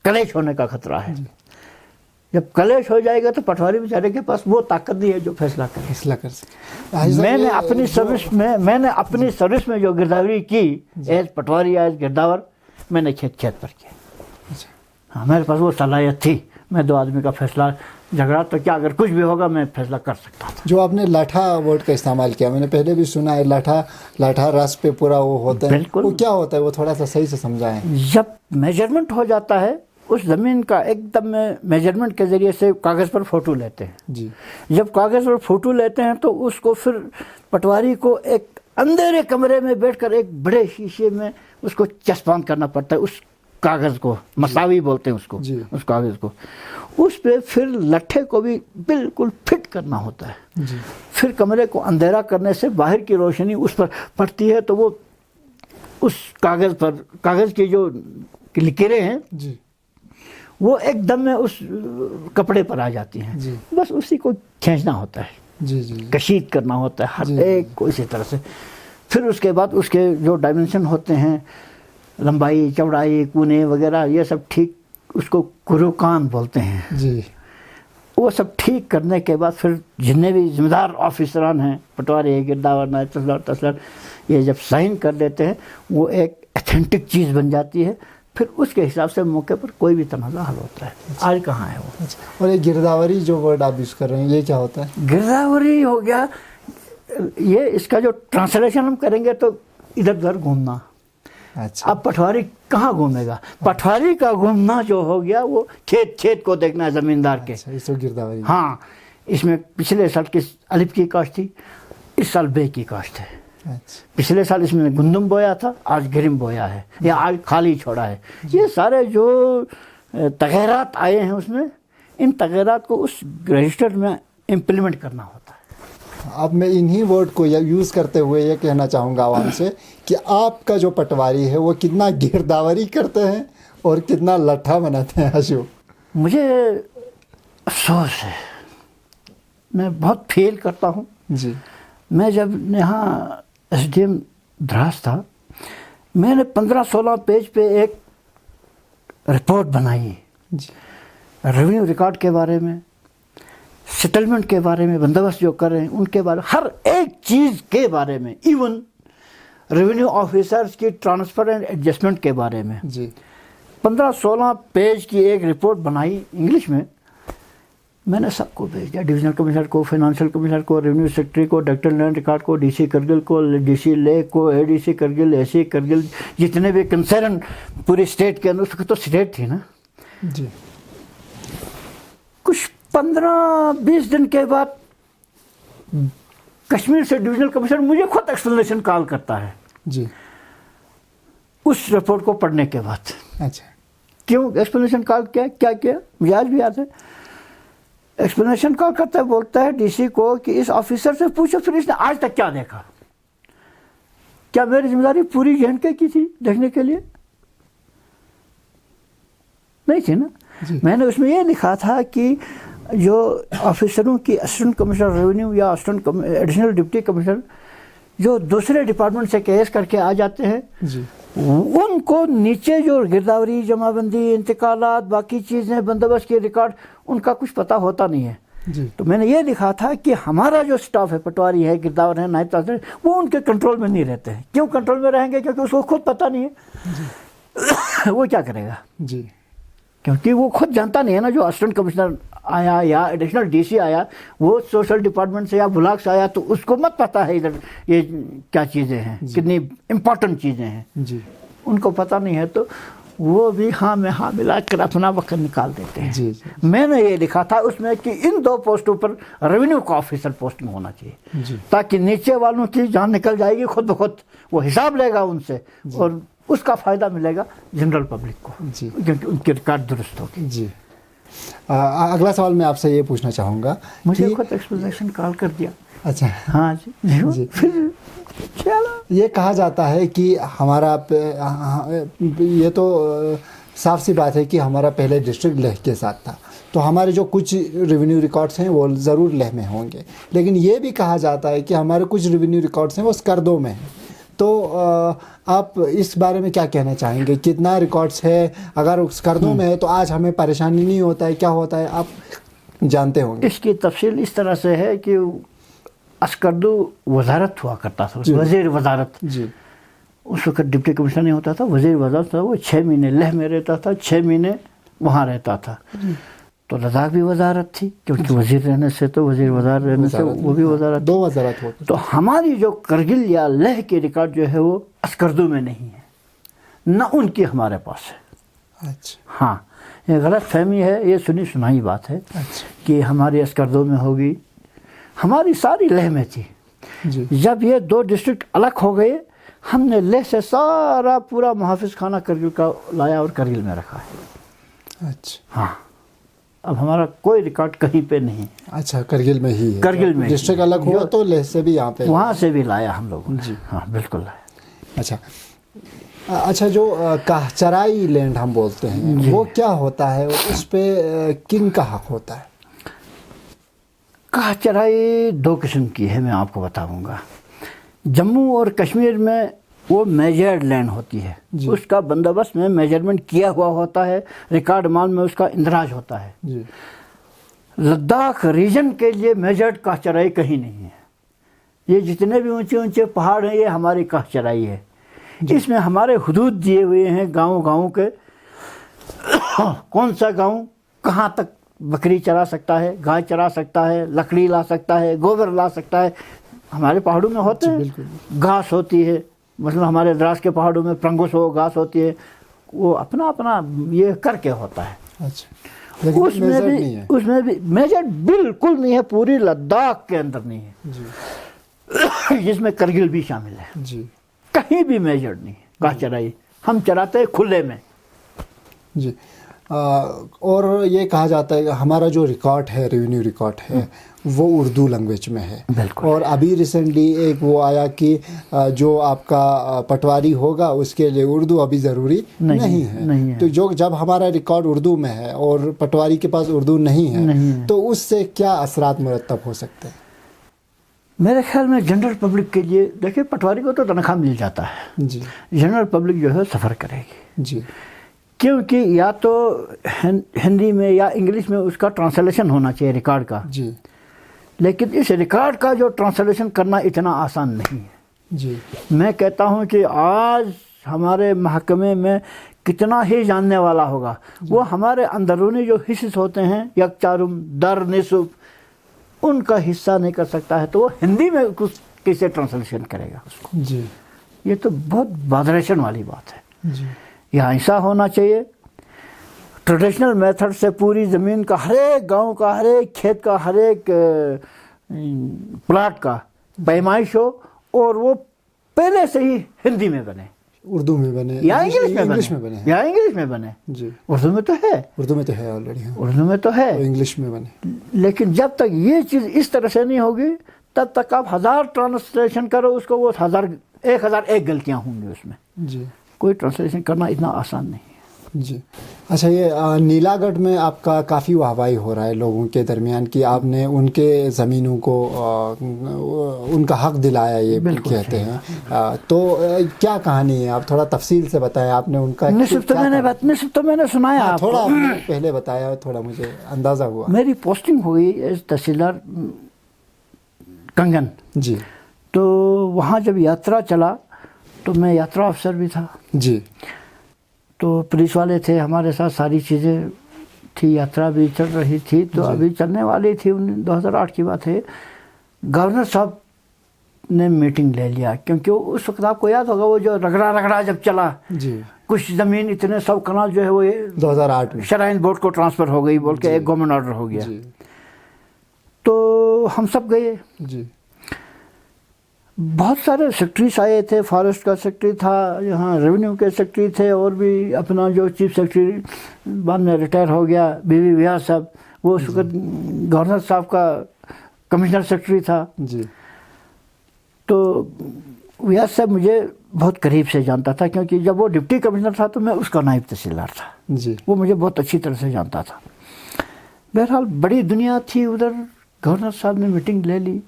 کلیش ہونے کا خطرہ ہے۔ جب کلیش ہو جائے گا تو پٹواری بیچارے کے پاس وہ طاقت نہیں ہے جو فیصلہ کر سکے۔ میں نے اپنی سروس میں جو گرداوری کی ایز پٹواری ایز گرداور، میں نے کھیت پر کیا۔ ہاں، میرے پاس وہ صلاحیت تھی، میں 2 آدمی کا فیصلہ جھگڑا تو کیا اگر کچھ بھی ہوگا میں فیصلہ کر سکتا تھا۔
جو آپ نے لاٹھا ورڈ کا استعمال کیا، میں نے پہلے بھی سنا ہے، لاٹھا رس پہ پورا وہ ہوتا ہے،
بالکل
وہ کیا ہوتا ہے؟ وہ تھوڑا سا صحیح سے سمجھائیں۔
جب میجرمنٹ ہو جاتا ہے اس زمین کا، ایک دم میجرمنٹ کے ذریعے سے کاغذ پر فوٹو لیتے ہیں۔ جب کاغذ پر فوٹو لیتے ہیں تو اس کو پھر پٹواری کو ایک اندھیرے کمرے میں بیٹھ کر ایک بڑے شیشے میں اس کو چسپاں کرنا پڑتا ہے، اس کاغذ کو مساوی بولتے ہیں اس کو، اس کاغذ کو، اس پہ پھر لٹھے کو بھی بالکل فٹ کرنا ہوتا ہے۔ پھر کمرے کو اندھیرا کرنے سے باہر کی روشنی اس پر پڑتی ہے تو وہ اس کاغذ کی جو لکیریں ہیں وہ ایک دم میں اس کپڑے پر آ جاتی ہیں، بس اسی کو کھینچنا ہوتا ہے، کشید کرنا ہوتا ہے ہر ایک کو اسی طرح سے۔ پھر اس کے بعد اس کے جو ڈائمنشن ہوتے ہیں، لمبائی چوڑائی کونے وغیرہ، یہ سب ٹھیک، اس کو کروکان بولتے ہیں، وہ سب ٹھیک کرنے کے بعد پھر جتنے بھی ذمہ دار آفیسران ہیں، پٹواری گرداور نائب تحصیلدار، یہ جب سائن کر دیتے ہیں وہ ایک ایتھینٹک چیز بن جاتی ہے، پھر اس کے حساب سے موقع پر کوئی بھی تنازع حل ہوتا ہے۔ آج کہاں ہے وہ؟
اور یہ گرداوری جو ورڈ آپ یوز کر رہے ہیں، یہ کیا ہوتا ہے؟
گرداوری ہو گیا، یہ اس کا جو ٹرانسلیشن ہم کریں گے تو ادھر ادھر گھومنا۔ اب پٹواری کہاں گھومے گا؟ پٹواری کا گھومنا جو ہو گیا وہ کھیت کو دیکھنا ہے زمیندار کے۔
گرداوری،
ہاں، اس میں پچھلے سال کس الف کی کاشت تھی، اس سال بے کی کاشت ہے۔ پچھلے سال اس میں گندم بویا تھا، آج گرم بویا ہے یا آج خالی چھوڑا ہے۔ یہ سارے جو تغیرات آئے ہیں اس میں، ان تغیرات کو اس رجسٹر میں امپلیمنٹ کرنا ہوتا ہے۔
اب میں انہی ورڈ کو یوز کرتے ہوئے یہ کہنا چاہوں گا عوام سے کہ آپ کا جو پٹواری ہے وہ کتنا گرداوری کرتے ہیں اور کتنا لٹھا بناتے ہیں۔ حشو،
مجھے افسوس ہے، میں بہت فیل کرتا ہوں۔ میں جب یہاں SDM دراس تھا، میں نے 15-16 پیج پہ ایک رپورٹ بنائی، ریونیو ریکارڈ کے بارے میں، سیٹلمنٹ کے بارے میں، بندوبست جو کر رہے ہیں ان کے بارے میں، ہر ایک چیز کے بارے میں، ایون ریونیو آفیسرز کی ٹرانسفر اینڈ ایڈجسٹمنٹ کے بارے میں 15-16 پیج کی ایک رپورٹ بنائی انگلش میں نے سب کو بھیج دیا، ڈویژنل کمشنر کو، فائنانشل کمشنر کو، ریونیو سیکرٹری کو، ڈائریکٹر لینڈ ریکارڈ کو، DC کرگل کو، DC لیک کو، ADC کرگل، AC کرگل، جتنے بھی کنسرن پوری اسٹیٹ کے اندر، اس وقت تو اسٹیٹ تھی نا۔ کچھ 15-20 دن کے بعد کشمیر سے ڈویژنل کمشنر مجھے خود ایکسپلینیشن کال کرتا ہے اس رپورٹ کو پڑھنے کے بعد۔ کیوں ایکسپلینیشن کال کیا مجھے آج بھی یاد ہے۔ ایکسپلینیشن کال کرتا ہے، بولتا ہے DC کو کہ اس آفیسر سے پوچھو پھر اس نے آج تک کیا دیکھا، کیا میری ذمہ داری پوری J&K کی تھی دیکھنے کے لیے؟ نہیں تھی نا۔ میں نے اس میں یہ لکھا تھا کہ جو آفیسروں کی اسسٹنٹ کمشنر ریونیو یا ایڈیشنل ڈپٹی کمشنر جو دوسرے ڈپارٹمنٹ سے کیس کر کے آ جاتے ہیں
جی،
ان کو نیچے جو گرداوری، جمع بندی، انتقالات، باقی چیزیں، بندوبست کے ریکارڈ، ان کا کچھ پتہ ہوتا نہیں ہے.
جی،
تو میں نے یہ لکھا تھا کہ ہمارا جو سٹاف ہے، پٹواری ہے، گرداور ہے، نائب تحصیل ہے، وہ ان کے کنٹرول میں نہیں رہتے ہیں. کیوں کنٹرول میں رہیں گے؟ کیونکہ اس کو خود پتہ نہیں ہے. وہ کیا کرے گا؟
جی،
کیونکہ وہ خود جانتا نہیں ہے نا. جو اسسٹنٹ کمشنر آیا یا ایڈیشنل ڈی سی آیا، وہ سوشل ڈپارٹمنٹ سے یا بلاک سے آیا، تو اس کو مت پتہ ہے ادھر یہ کیا چیزیں ہیں، کتنی امپورٹنٹ چیزیں ہیں.
جی،
ان کو پتہ نہیں ہے، تو وہ بھی ہاں میں ہاں ملا کر اپنا وقت نکال دیتے ہیں.
جی،
میں نے یہ لکھا تھا اس میں کہ ان 2 پوسٹوں پر ریونیو کا آفیسر پوسٹنگ ہونا چاہیے،
جی،
تاکہ نیچے والوں کی جان نکل جائے گی خود بخود. وہ حساب لے گا ان سے، اور اس کا فائدہ ملے گا جنرل پبلک کو،
جی،
کیونکہ ان کی ریکارڈ درست ہوگی.
جی. اگلا سوال میں آپ سے یہ پوچھنا چاہوں گا
مجھے
کہ
خود ایکسپلینیشن کال کر دیا.
اچھا،
ہاں جی،
جی.
پھر چلو.
یہ کہا جاتا ہے کہ ہمارا یہ تو صاف سی بات ہے کہ ہمارا پہلے ڈسٹرکٹ لیہ کے ساتھ تھا، تو ہمارے جو کچھ ریونیو ریکارڈس ہیں وہ ضرور لیہ میں ہوں گے، لیکن یہ بھی کہا جاتا ہے کہ ہمارے کچھ ریونیو ریکارڈس ہیں وہ اسکردو میں ہیں. تو آپ اس بارے میں کیا کہنا چاہیں گے؟ کتنا ریکارڈس ہے؟ اگر اسکردو میں ہے تو آج ہمیں پریشانی نہیں ہوتا ہے، کیا ہوتا ہے آپ جانتے ہوں گے.
اس کی تفصیل اس طرح سے ہے کہ اسکردو وزارت ہوا کرتا تھا،
جی،
وزیر وزارت.
جی،
اس وقت ڈپٹی کمشنر نہیں ہوتا تھا، وزیر وزارت تھا. وہ 6 مہینے لیہ میں رہتا تھا، 6 مہینے وہاں رہتا تھا. تو لداخ بھی وزارت تھی، کیونکہ وزیر رہنے سے تو وزیر وزار رہنے سے وہ بھی وزارت.
2 وزارت ہوتی.
تو ہماری جو کرگل یا لیہ کے ریکارڈ جو ہے وہ اسکردو میں نہیں ہے، نہ ان کی ہمارے پاس ہے.
اچھا،
ہاں، یہ غلط فہمی ہے، یہ سنی سنائی بات ہے
اچھا،
کہ ہماری اسکردو میں ہوگی. ہماری ساری لیہ میں تھی.
جی،
جب یہ 2 ڈسٹرکٹ الگ ہو گئے، ہم نے لیہ سے سارا پورا محافظ خانہ کرگل کا لایا اور کرگل میں رکھا ہے.
اچھا.
ہاں، اب ہمارا کوئی ریکارڈ کہیں پہ نہیں.
اچھا، کرگل میں ہی ہے.
کرگل میں
ڈسٹرکٹ الگ ہوا تو لیہ سے بھی یہاں پہ
وہاں سے بھی لایا ہم لوگوں نے.
جی،
ہاں بالکل لایا.
اچھا، جو کاہچرائی لینڈ ہم بولتے ہیں وہ کیا ہوتا ہے؟ اس پہ کن کا حق ہوتا ہے؟
کاہچرائی 2 قسم کی ہے، میں آپ کو بتاؤں گا. جموں اور کشمیر میں وہ میجرڈ لینڈ ہوتی ہے، اس کا بندوبست میں میجرمنٹ کیا ہوا ہوتا ہے، ریکارڈ مال میں اس کا اندراج ہوتا ہے.
جی.
لداخ ریجن کے لیے میجرڈ کاہچرائی کہیں نہیں ہے. یہ جتنے بھی اونچے اونچے پہاڑ ہیں، یہ ہماری کاہچرائی ہے. اس میں ہمارے حدود دیے ہوئے ہیں گاؤں کے، کون سا گاؤں کہاں تک بکری چرا سکتا ہے، گائے چرا سکتا ہے، لکڑی لا سکتا ہے، گوبر لا سکتا ہے. ہمارے پہاڑوں میں ہوتے ہیں، گھاس ہوتی ہے. مثلا ہمارے دراز کے پہاڑوں میں پرنگوس ہو، گھاس ہوتی ہے. وہ اپنا اپنا یہ کر کے ہوتا ہے.
اچھا،
اس میں بھی میجر بالکل نہیں ہے، پوری لداخ کے اندر نہیں ہے، جس میں کرگل بھی شامل ہے.
جی،
کہیں بھی میجر نہیں ہے کاہچرائی. ہم چراتے ہیں کھلے میں.
جی. اور یہ کہا جاتا ہے کہ ہمارا جو ریکارڈ ہے، ریونیو ریکارڈ ہے، وہ اردو لینگویج میں ہے.
بالکل.
اور ابھی ریسنٹلی ایک وہ آیا کہ جو آپ کا پٹواری ہوگا اس کے لیے اردو ابھی ضروری نہیں ہے. تو جب ہمارا ریکارڈ اردو میں ہے اور پٹواری کے پاس اردو نہیں ہے تو اس سے کیا اثرات مرتب ہو سکتے ہیں؟
میرے خیال میں جنرل پبلک کے لیے، دیکھیں پٹواری کو تو تنخواہ مل جاتا ہے.
جی.
جنرل پبلک جو ہے سفر کرے گی.
جی.
کیونکہ یا تو ہندی میں یا انگلش میں اس کا ٹرانسلیشن ہونا چاہیے ریکارڈ کا.
جی.
لیکن اس ریکارڈ کا جو ٹرانسلیشن کرنا اتنا آسان نہیں ہے.
جی.
میں کہتا ہوں کہ آج ہمارے محکمے میں کتنا ہی جاننے والا ہوگا، وہ ہمارے اندرونی جو حصص ہوتے ہیں، یکچارم، در، نصف، ان کا حصہ نہیں کر سکتا ہے، تو وہ ہندی میں کچھ کیسے ٹرانسلیشن کرے گا اس کو.
جی.
یہ تو بہت بادریشن والی بات ہے.
جی.
یہاں ایسا ہونا چاہیے ٹریڈیشنل میتھڈ سے پوری زمین کا، ہر ایک گاؤں کا، ہر ایک کھیت کا، ہر ایک پلاٹ کا پیمائش ہو، اور وہ پہلے سے ہی ہندی میں بنے،
اردو میں بنے،
یا انگلش میں بنے، یا انگلش میں بنے.
جی.
اردو میں تو ہے،
اردو میں تو ہے آلریڈی.
اردو میں تو ہے،
انگلش میں بنے.
لیکن جب تک یہ چیز اس طرح سے نہیں ہوگی تب تک آپ 1000 ٹرانسلیشن کرو اس کو، وہ 1001 غلطیاں ہوں گی اس میں.
جی.
کوئی ٹرانسلیشن کرنا اتنا آسان نہیں ہے.
جی اچھا، یہ نیلا گڑھ میں آپ کا کافی واہوائی ہو رہا ہے لوگوں کے درمیان کہ آپ نے ان کے زمینوں کو ان کا حق دلایا، یہ کہتے ہیں، تو کیا کہانی ہے؟ آپ تھوڑا تفصیل سے بتائیں، آپ نے ان کا
نصف تو میں نے سنایا،
تھوڑا پہلے بتایا، تھوڑا مجھے اندازہ ہوا۔
میری پوسٹنگ ہوئی ایز تحصیلدار کنگن،
جی،
تو وہاں جب یاترا چلا تو میں یاترا افسر بھی تھا،
جی،
تو پولیس والے تھے ہمارے ساتھ، ساری چیزیں تھی، یاترا بھی چل رہی تھی، تو ابھی چلنے والی تھی، 2008 کی بات ہے۔ گورنر صاحب نے میٹنگ لے لیا، کیونکہ اس وقت آپ کو یاد ہوگا وہ جو رگڑا جب چلا،
جی،
کچھ زمین اتنے 100 کنال جو ہے وہ
2008 میں
شرائن بورڈ کو ٹرانسفر ہو گئی بول کے ایک گورنمنٹ آرڈر ہو گیا، تو ہم سب گئے۔
جی،
بہت سارے سیکٹریز آئے تھے، فارسٹ کا سیکٹری تھا، یہاں ریونیو کے سیکٹری تھے، اور بھی اپنا جو چیف سیکٹری بعد میں ریٹائر ہو گیا بی وی ویاس صاحب، وہ اس وقت گورنر صاحب کا کمشنر سیکٹری تھا۔
جی،
تو ویاس صاحب مجھے بہت قریب سے جانتا تھا، کیونکہ جب وہ ڈپٹی کمشنر تھا تو میں اس کا نائب تحصیلدار تھا،
جی،
وہ مجھے بہت اچھی طرح سے جانتا تھا۔ بہرحال بڑی دنیا تھی ادھر، گورنر صاحب نے میٹنگ لے لی،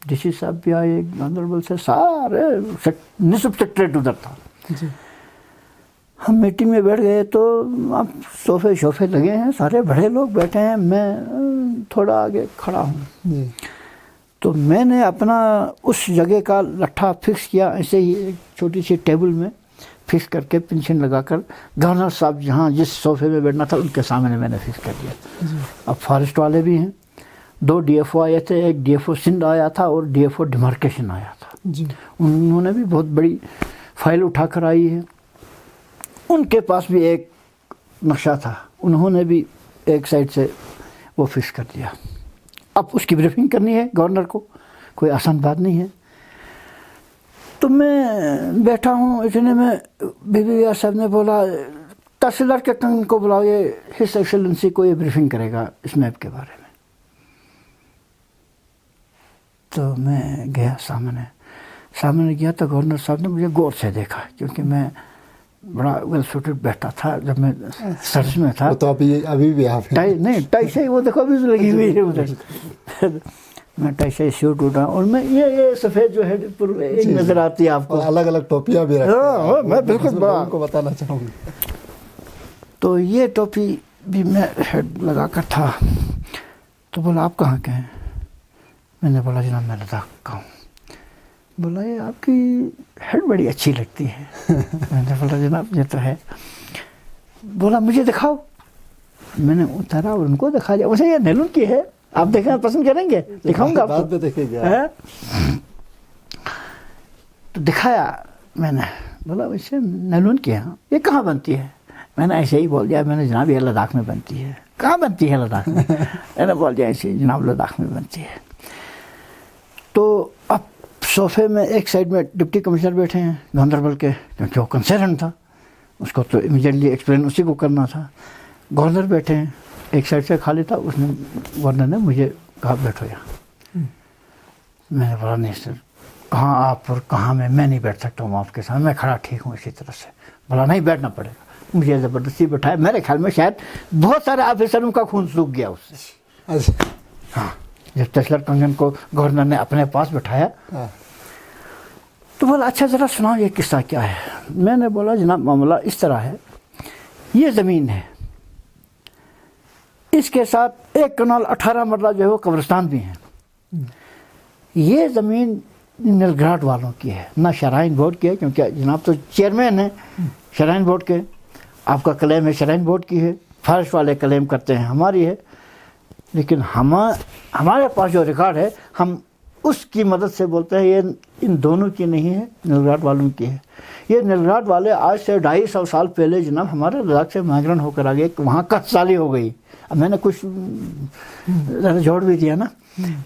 ڈی سی صاحب بھی آئے گاندربل سے، سارے نصب سیکٹریٹ ادھر تھا۔ ہم میٹنگ میں بیٹھ گئے تو اب صوفے شوفے لگے ہیں، سارے بڑے لوگ بیٹھے ہیں، میں تھوڑا آگے کھڑا ہوں، تو میں نے اپنا اس جگہ کا لٹھا فکس کیا، ایسے ہی ایک چھوٹی سی ٹیبل میں فکس کر کے پنشن لگا کر، گورنر صاحب جہاں جس صوفے میں بیٹھنا تھا ان کے سامنے میں نے فکس کر دیا۔ اب فارسٹ والے بھی ہیں، 2 ڈی ایف او آئے تھے، ایک ڈی ایف او سندھ آیا تھا اور ڈی ایف او ڈیمارکیشن آیا تھا، انہوں نے بھی بہت بڑی فائل اٹھا کر آئی ہے، ان کے پاس بھی ایک نقشہ تھا، انہوں نے بھی ایک سائڈ سے وہ فکس کر دیا۔ اب اس کی بریفنگ کرنی ہے گورنر کو، کوئی آسان بات نہیں ہے۔ تو میں بیٹھا ہوں، اتنے میں بی بی ویاس صاحب نے بولا تحصیلدار کے کنگن کو بلاؤ، یہ ہز ایکسیلنسی کو یہ بریفنگ کرے گا اس میپ کے بارے میں۔ تو میں گیا سامنے گیا تو گورنر صاحب نے مجھے غور سے دیکھا، کیونکہ میں بڑا ویل سوٹڈ بیٹھا تھا، جب میں سرچ میں تھا
تو ابھی بھی آپ
ٹائی سے وہ دیکھو ابھی لگی ہوئی ہے ادھر، میں ٹائی سے سوٹ اٹھا، اور میں یہ سفید جو ہے ایک نظر آتی ہے آپ کو،
الگ الگ ٹوپیاں بھی رکھتے،
میں بالکل
آپ کو بتانا چاہوں گا۔
تو یہ ٹوپی بھی میں ہیڈ لگا کر تھا، تو بولا آپ کہاں کے ہیں؟ میں نے بولا جناب میں لداخ کا ہوں۔ بولا یہ آپ کی ہیڈ بڑی اچھی لگتی ہے۔ میں نے بولا جناب یہ تو ہے۔ بولا مجھے دکھاؤ، میں نے اتارا اور ان کو دکھا دیا، ویسے یہ نیلون کی ہے، آپ دیکھنا پسند کریں گے؟ دکھاؤں گا آپ کو،
بعد میں دیکھیں گے۔
تو دکھایا میں نے، بولا ویسے نیلون کی ہے، یہ کہاں بنتی ہے؟ میں نے ایسے ہی بول دیا، میں نے جناب یہ لداخ میں بنتی ہے۔ کہاں بنتی ہے لداخ میں؟ میں نے بول دیا ایسے جناب لداخ میں بنتی ہے۔ تو اب صوفے میں ایک سائڈ میں ڈپٹی کمشنر بیٹھے ہیں گاندربل کے، کیونکہ وہ کنسرن تھا، اس کو تو امیڈیٹلی ایکسپلین اسی کو کرنا تھا۔ گورنر بیٹھے ہیں، ایک سائڈ سے خالی تھا، اس نے گورنر نے مجھے کہا بیٹھو یہاں۔ میں نے بولا نہیں سر، کہاں آپ اور کہاں میں نہیں بیٹھ سکتا ہوں آپ کے ساتھ، میں کھڑا ٹھیک ہوں اسی طرح سے۔ بولا نہیں بیٹھنا پڑے گا، مجھے زبردستی بٹھایا۔ میرے خیال میں شاید بہت سارے آفیسروں کا خون سوکھ گیا اس سے۔ ہاں، جب تحصیلدار کنگن کو گورنر نے اپنے پاس بٹھایا تو بولا اچھا ذرا سناؤ یہ قصہ کیا ہے؟ میں نے بولا جناب معاملہ اس طرح ہے، یہ زمین ہے، اس کے ساتھ 1 کنال 18 مرلہ جو ہے وہ قبرستان بھی ہیں۔ یہ زمین نلگراٹ والوں کی ہے، نہ شرائن بورڈ کی ہے، کیونکہ جناب تو چیئرمین ہیں شرائن بورڈ کے، آپ کا کلیم ہے شرائن بورڈ کی ہے، فارسٹ والے کلیم کرتے ہیں ہماری ہے، لیکن ہمارے پاس جو ریکارڈ ہے ہم اس کی مدد سے بولتے ہیں یہ ان دونوں کی نہیں ہے، نلگراٹ والوں کی ہے۔ یہ نلگراٹ والے آج سے 250 سال پہلے جناب ہمارے لداخ سے مائگرنٹ ہو کر آ گئے، وہاں قحط سالی ہو گئی، اب میں نے کچھ جوڑ بھی دیا نا،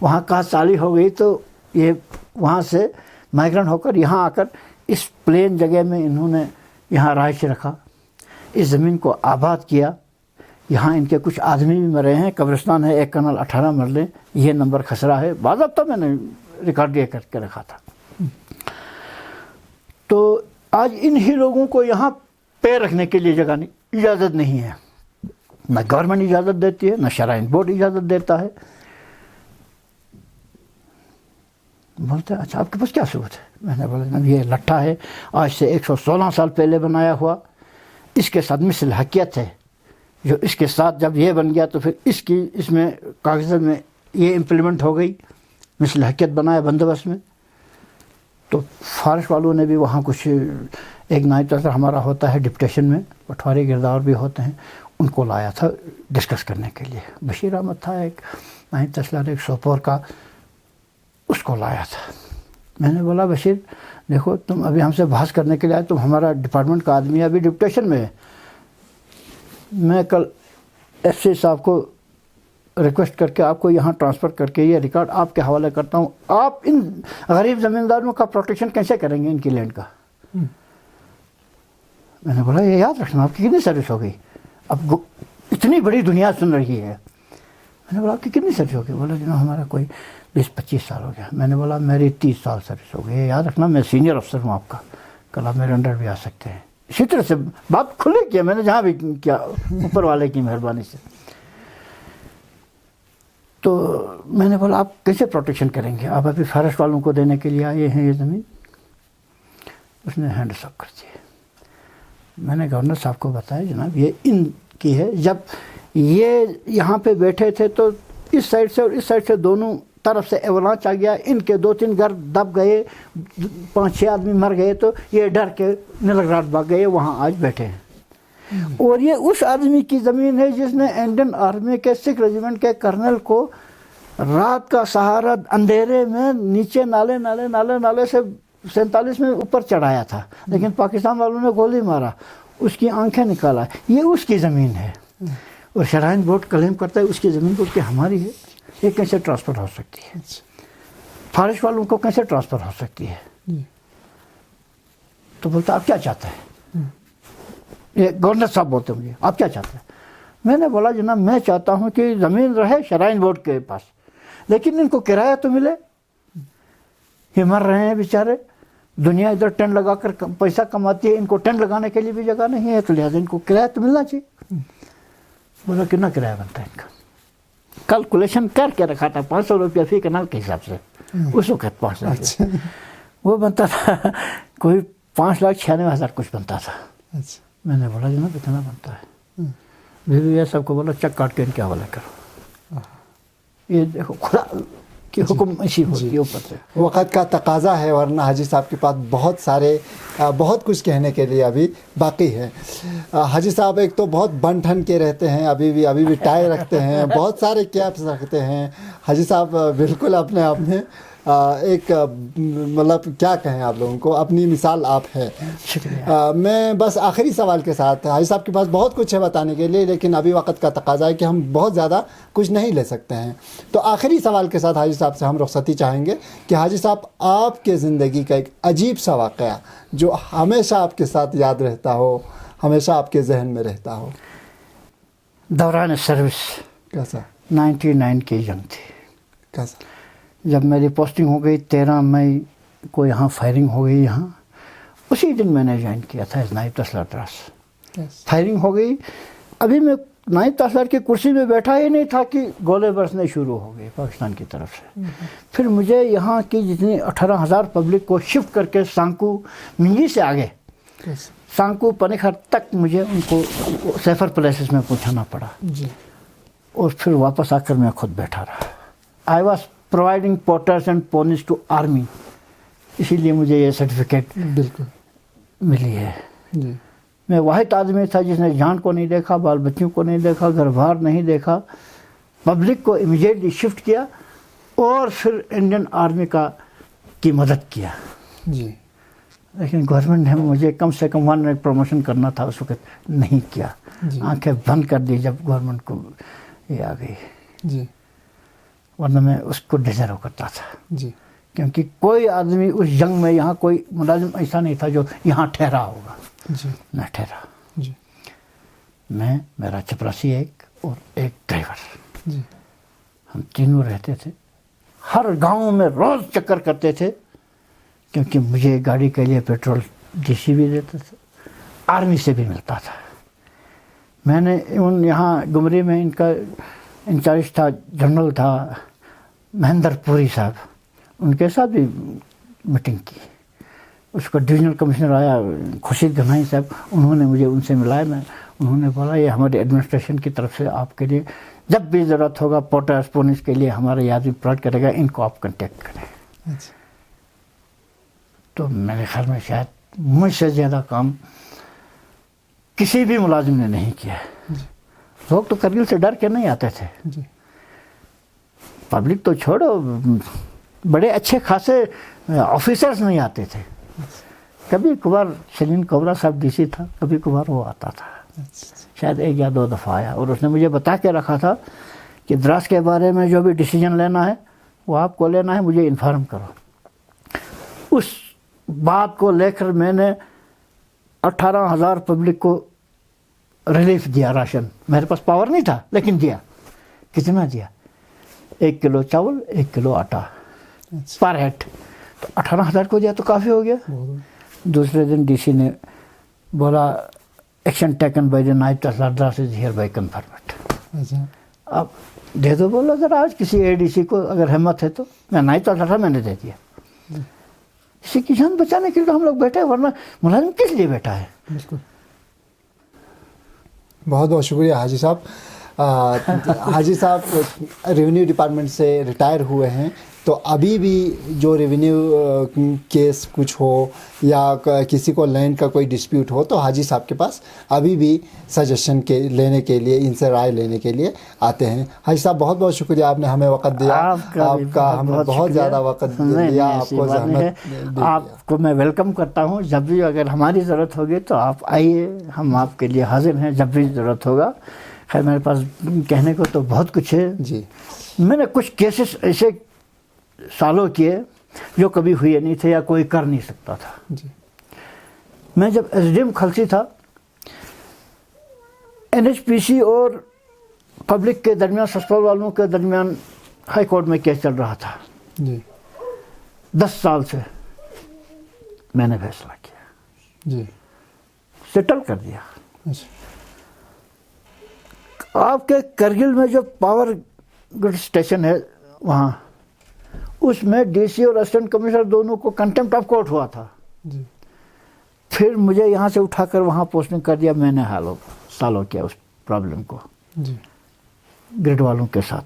وہاں قحط سالی ہو گئی تو یہ وہاں سے مائگرنٹ ہو کر یہاں آ کر اس پلین جگہ میں انہوں نے یہاں رہائش رکھا، اس زمین کو آباد کیا، یہاں ان کے کچھ آدمی بھی مرے ہیں، قبرستان ہے 1 کنال 18 مرلے، یہ نمبر خسرہ ہے، باضابطہ میں نے ریکارڈ کر کے رکھا تھا۔ تو آج ان ہی لوگوں کو یہاں پیر رکھنے کے لیے جگہ نہیں، اجازت نہیں ہے، نہ گورنمنٹ اجازت دیتی ہے، نہ شرائن بورڈ اجازت دیتا ہے. بولتے اچھا آپ کے پاس کیا ثبوت ہے؟ میں نے بولا جناب یہ لٹھا ہے، آج سے 116 سال پہلے بنایا ہوا، اس کے ساتھ مثل حقیقت ہے، جو اس کے ساتھ جب یہ بن گیا تو پھر اس میں کاغذات میں یہ امپلیمنٹ ہو گئی، مثل حقیقت بنایا بندوبست میں. تو فارش والوں نے بھی وہاں کچھ ایک نائب تحصیلدار ہمارا ہوتا ہے ڈپٹیشن میں، پٹواری گردار بھی ہوتے ہیں، ان کو لایا تھا ڈسکس کرنے کے لیے. بشیر احمد تھا ایک نائب تحصیلدار ایک سوپور کا، اس کو لایا تھا. میں نے بولا بشیر دیکھو تم ابھی ہم سے بحث کرنے کے لیے آئے، تم ہمارا ڈپارٹمنٹ کا آدمی ابھی ڈپٹیشن میں ہے. میں کل ایس سی صاحب کو ریکویسٹ کر کے آپ کو یہاں ٹرانسفر کر کے یہ ریکارڈ آپ کے حوالے کرتا ہوں. آپ ان غریب زمینداروں کا پروٹیکشن کیسے کریں گے ان کی لینڈ کا؟ میں نے بولا یہ یاد رکھنا آپ کی کتنی سروس ہو گئی، اب اتنی بڑی دنیا سن رہی ہے. میں نے بولا آپ کی کتنی سروس ہو گئی؟ بولا جناب ہمارا کوئی 20-25 سال ہو گیا. میں نے بولا میری 30 سال سروس ہو گئی. یہ یاد رکھنا میں سینئر افسر ہوں آپ کا، کل آپ میرے انڈر بھی آ سکتے ہیں. اسی طرح سے بات کھلے کیا میں نے جہاں بھی کیا، اوپر والے کی مہربانی سے. تو میں نے بولا آپ کیسے پروٹیکشن کریں گے، آپ ابھی فارسٹ والوں کو دینے کے لیے آئے ہیں یہ زمین؟ اس نے ہینڈ اپ کر دیا. میں نے گورنر صاحب کو بتایا جناب یہ ان کی ہے. جب یہ یہاں پہ بیٹھے تھے تو اس سائڈ سے اور اس سائڈ سے دونوں طرف سے ایولانچ آ گیا، ان کے 2-3 گھر دب گئے، 5-6 آدمی مر گئے، تو یہ ڈر کے نیلگراٹ بھاگ گئے، وہاں آج بیٹھے ہیں. اور یہ اس آدمی کی زمین ہے جس نے انڈین آرمی کے سکھ ریجیمنٹ کے کرنل کو رات کا سہارا اندھیرے میں نیچے نالے سے 47 میں اوپر چڑھایا تھا، لیکن پاکستان والوں نے گولی مارا، اس کی آنکھیں نکالا. یہ اس کی زمین ہے اور شرائن بورڈ کلیم کرتا ہے اس کی زمین کو کہ ہماری ہے. یہ کیسے ٹرانسفر ہو سکتی ہے؟ فارش والوں کو کیسے ٹرانسفر ہو سکتی ہے؟ تو بولتا آپ کیا چاہتے ہیں؟ یہ گورنر صاحب بولتے مجھے آپ کیا چاہتے ہیں؟ میں نے بولا جناب میں چاہتا ہوں کہ زمین رہے شرائن بورڈ کے پاس، لیکن ان کو کرایہ تو ملے. یہ مر رہے ہیں بیچارے، دنیا ادھر ٹینٹ لگا کر پیسہ کماتی ہے، ان کو ٹینٹ لگانے کے لیے بھی جگہ نہیں ہے، تو لہٰذا ان کو کرایہ تو ملنا چاہیے. بولا کتنا کرایہ بنتا ہے ان کا؟ کیلکولیشن کر کے رکھا تھا 500 روپیہ فی کنال کے حساب سے، اس وقت 5 لاکھ وہ بنتا تھا، کوئی 5,96,000 کچھ بنتا تھا. میں نے بولا جناب اتنا بنتا ہے. بیوی یہ سب کو بولا چک کاٹ کے ان کے حوالے کرو. یہ دیکھو خدا کی حکم ایسی ہوتی ہے اوپر سے.
وقت کا تقاضا ہے، ورنہ حاجی صاحب کے پاس بہت کچھ کہنے کے لیے ابھی باقی ہے. حاجی صاحب ایک تو بہت بن ٹھن کے رہتے ہیں، ابھی بھی ٹائی رکھتے ہیں، بہت سارے کیپس رکھتے ہیں. حاجی صاحب بالکل اپنے آپ میں ایک مطلب کیا کہیں آپ لوگوں کو، اپنی مثال آپ ہے. میں بس آخری سوال کے ساتھ، حاجی صاحب کے پاس بہت کچھ ہے بتانے کے لیے، لیکن ابھی وقت کا تقاضا ہے کہ ہم بہت زیادہ کچھ نہیں لے سکتے ہیں. تو آخری سوال کے ساتھ حاجی صاحب سے ہم رخصتی چاہیں گے کہ حاجی صاحب آپ کے زندگی کا ایک عجیب سا واقعہ جو ہمیشہ آپ کے ساتھ یاد رہتا ہو، ہمیشہ آپ کے ذہن میں رہتا ہو.
دوران سروس
کیسا؟
99 کی جنگ تھی.
کیسا؟
جب میری پوسٹنگ ہو گئی 13 مئی کو یہاں فائرنگ ہو گئی. یہاں اسی دن میں نے جوائن کیا تھا نائب تحصیلدار تراس. فائرنگ ہو گئی، ابھی میں نائب تحصیلدار کی کرسی میں بیٹھا ہی نہیں تھا کہ گولے برسنے شروع ہو گئے پاکستان کی طرف سے. پھر مجھے یہاں کی جتنی 18,000 پبلک کو شفٹ کر کے سانکو منجی سے آگے سانکو پنکھر تک مجھے ان کو سیفر پلیسز میں پہنچانا پڑا. اور پھر واپس آ کر میں خود بیٹھا رہا. I was providing porters and ponies to army, اسی لیے مجھے یہ سرٹیفکیٹ بالکل ملی ہے. میں واحد آدمی تھا جس نے جان کو نہیں دیکھا، بال بچوں کو نہیں دیکھا، گھر بار نہیں دیکھا، پبلک کو امیڈیٹلی شفٹ کیا اور پھر انڈین آرمی کی مدد کیا. لیکن گورنمنٹ نے مجھے کم سے کم 1 منٹ پروموشن کرنا تھا، اس وقت نہیں کیا. آنکھیں بند کر دی جب گورنمنٹ کو یہ آ گئی. ورنہ میں اس کو ڈیزرو کرتا تھا. کیونکہ کوئی آدمی اس جنگ میں یہاں کوئی ملازم ایسا نہیں تھا جو یہاں ٹھہرا ہوگا. نہ ٹھہرا. میں، میرا چپراسی ایک اور ایک ڈرائیور، ہم تینوں رہتے تھے. ہر گاؤں میں روز چکر کرتے تھے، کیونکہ مجھے گاڑی کے لیے پیٹرول ڈی سی بھی دیتا تھا، آرمی سے بھی ملتا تھا. میں نے ان یہاں گمری میں ان کا انچارج تھا، جنرل تھا مہندر پوری صاحب، ان کے ساتھ بھی میٹنگ کی. اس کا ڈویژنل کمشنر آیا خورشید گنائی صاحب، انہوں نے مجھے ان سے ملایا. انہوں نے بولا یہ ہماری ایڈمنسٹریشن کی طرف سے آپ کے لیے جب بھی ضرورت ہوگا پوٹاس پونس کے لیے ہمارا یہ آدمی پلاٹ کرے گا، ان کو آپ کنٹیکٹ کریں. تو میرے خیال میں شاید مجھ سے زیادہ کام کسی بھی ملازم نے نہیں کیا. لوگ تو کرگل سے ڈر کے نہیں آتے تھے، پبلک تو چھوڑو، بڑے اچھے خاصے آفیسرز نہیں آتے تھے. کبھی کبھار شلین کوبرا صاحب ڈی سی تھا، کبھی کبھار وہ آتا تھا، شاید 1 یا 2 دفعہ آیا، اور اس نے مجھے بتا کے رکھا تھا کہ دراس کے بارے میں جو بھی ڈیسیجن لینا ہے وہ آپ کو لینا ہے، مجھے انفارم کرو. اس بات کو لے کر میں نے 18,000 پبلک کو ریلیف دیا راشن. میرے پاس پاور نہیں تھا لیکن دیا. کتنا دیا؟ 1 کلو چاول، 1 کلو آٹا پر ہیڈ. تو 18,000 کو دیا تو کافی ہو گیا. دوسرے دن ڈی سی نے بولا ایکشن ٹیکن بائی دی نائب تحصیلدار دراس از ہیئر بائی کنفرمڈ. اب دے دو بولو ذرا آج کسی اے ڈی سی کو اگر ہمت ہے تو. میں نائب تحصیلدار تھا، میں نے دے دیا. کسی کی جان بچانے کے لیے تو ہم لوگ بیٹھے، ورنہ ملازم کس لیے بیٹھا ہے.
بالکل. بہت بہت شکریہ حاجی صاحب. حاجی صاحب ریونیو ڈپارٹمنٹ سے ریٹائر ہوئے ہیں، تو ابھی بھی جو ریونیو کیس کچھ ہو یا کسی کو لینڈ کا کوئی ڈسپیوٹ ہو تو حاجی صاحب کے پاس ابھی بھی سجیشن کے لینے کے لیے، ان سے رائے لینے کے لیے آتے ہیں. حاجی صاحب بہت بہت شکریہ، آپ نے ہمیں وقت دیا. آپ کا ہم نے بہت زیادہ وقت دیا، آپ کو زحمت.
آپ کو میں ویلکم کرتا ہوں. جب بھی اگر ہماری ضرورت ہوگی تو آپ آئیے، ہم آپ کے لیے حاضر ہیں جب بھی ضرورت ہوگا. خیر میرے پاس کہنے کو تو بہت کچھ ہے.
جی
میں نے کچھ کیسز ایسے سالوں کیے جو کبھی ہوئے نہیں تھے یا کوئی کر نہیں سکتا تھا.
جی
میں جب ایس ڈی ایم کھلسی تھا، این ایچ پی سی اور پبلک کے درمیان، سسپال والوں کے درمیان ہائی کورٹ میں کیس چل رہا تھا.
جی
10 سال سے میں نے فیصلہ کیا،
جی
سیٹل کر دیا.
اچھا.
آپ کے کرگل میں جو پاور گرڈ اسٹیشن ہے وہاں، اس میں ڈی سی اور اسسٹنٹ کمشنر دونوں کو کنٹمپٹ آف کورٹ ہوا تھا.
جی
پھر مجھے یہاں سے اٹھا کر وہاں پوسٹنگ کر دیا. میں نے سالوں کیا اس پرابلم کو
جی
گرڈ والوں کے ساتھ.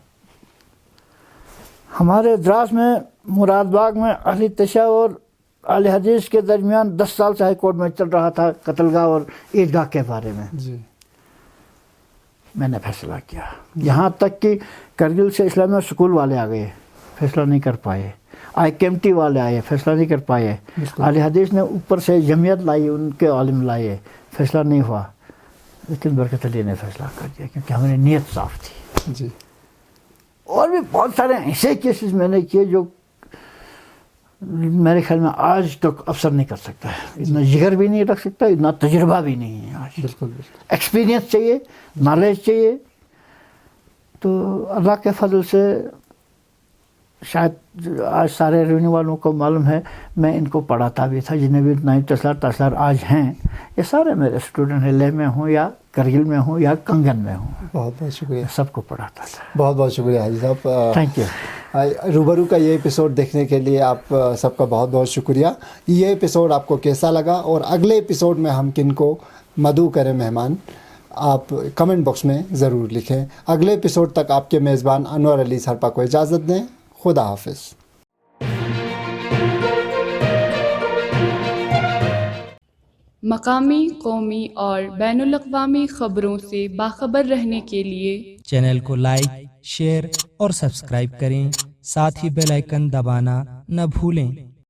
ہمارے دراس میں مراد باغ میں اہل تشیع اور اہل حدیث کے درمیان 10 سال سے ہائی کورٹ میں چل رہا تھا قتل گاہ اور عیدگاہ کے بارے میں.
جی
میں نے فیصلہ کیا. یہاں تک کہ کرگل سے اسلامیہ اسکول والے آ گئے، فیصلہ نہیں کر پائے. آئی کیمٹی والے آئے، فیصلہ نہیں کر پائے. اہل حدیث نے اوپر سے جمعیت لائی، ان کے عالم لائے، فیصلہ نہیں ہوا. لیکن برکت علی نے فیصلہ کر دیا کیونکہ ہماری نیت صاف تھی.
جی
اور بھی بہت سارے ایسے کیسز میں نے کیے جو میرے خیال میں آج تک افسر نہیں کر سکتا ہے. اتنا جگر بھی نہیں رکھ سکتا، اتنا تجربہ بھی نہیں ہے. آج
بالکل
ایکسپیرینس چاہیے، نالج چاہیے. تو اللہ کے فضل سے شاید آج سارے ریونیو والوں کو معلوم ہے، میں ان کو پڑھاتا بھی تھا. جتنے بھی نائب تحصیلدار آج ہیں یہ سارے میرے اسٹوڈنٹ ہیں، لیہ میں ہوں یا کرگل میں ہوں یا کنگن میں ہوں.
بہت بہت شکریہ،
سب کو پڑھاتا تھا.
بہت بہت شکریہ حاجی صاحب.
Thank you.
روبرو کا یہ ایپیسوڈ دیکھنے کے لیے آپ سب کا بہت بہت شکریہ. یہ ایپیسوڈ آپ کو کیسا لگا اور اگلے ایپیسوڈ میں ہم کن کو مدعو کریں مہمان، آپ کمنٹ باکس میں ضرور لکھیں. اگلے ایپیسوڈ تک آپ کے میزبان انور علی سرپا کو اجازت دیں. خدا حافظ.
مقامی، قومی اور بین الاقوامی خبروں سے باخبر رہنے کے لیے
چینل کو لائک، شیئر اور سبسکرائب کریں. ساتھ ہی بیل آئیکن دبانا نہ بھولیں.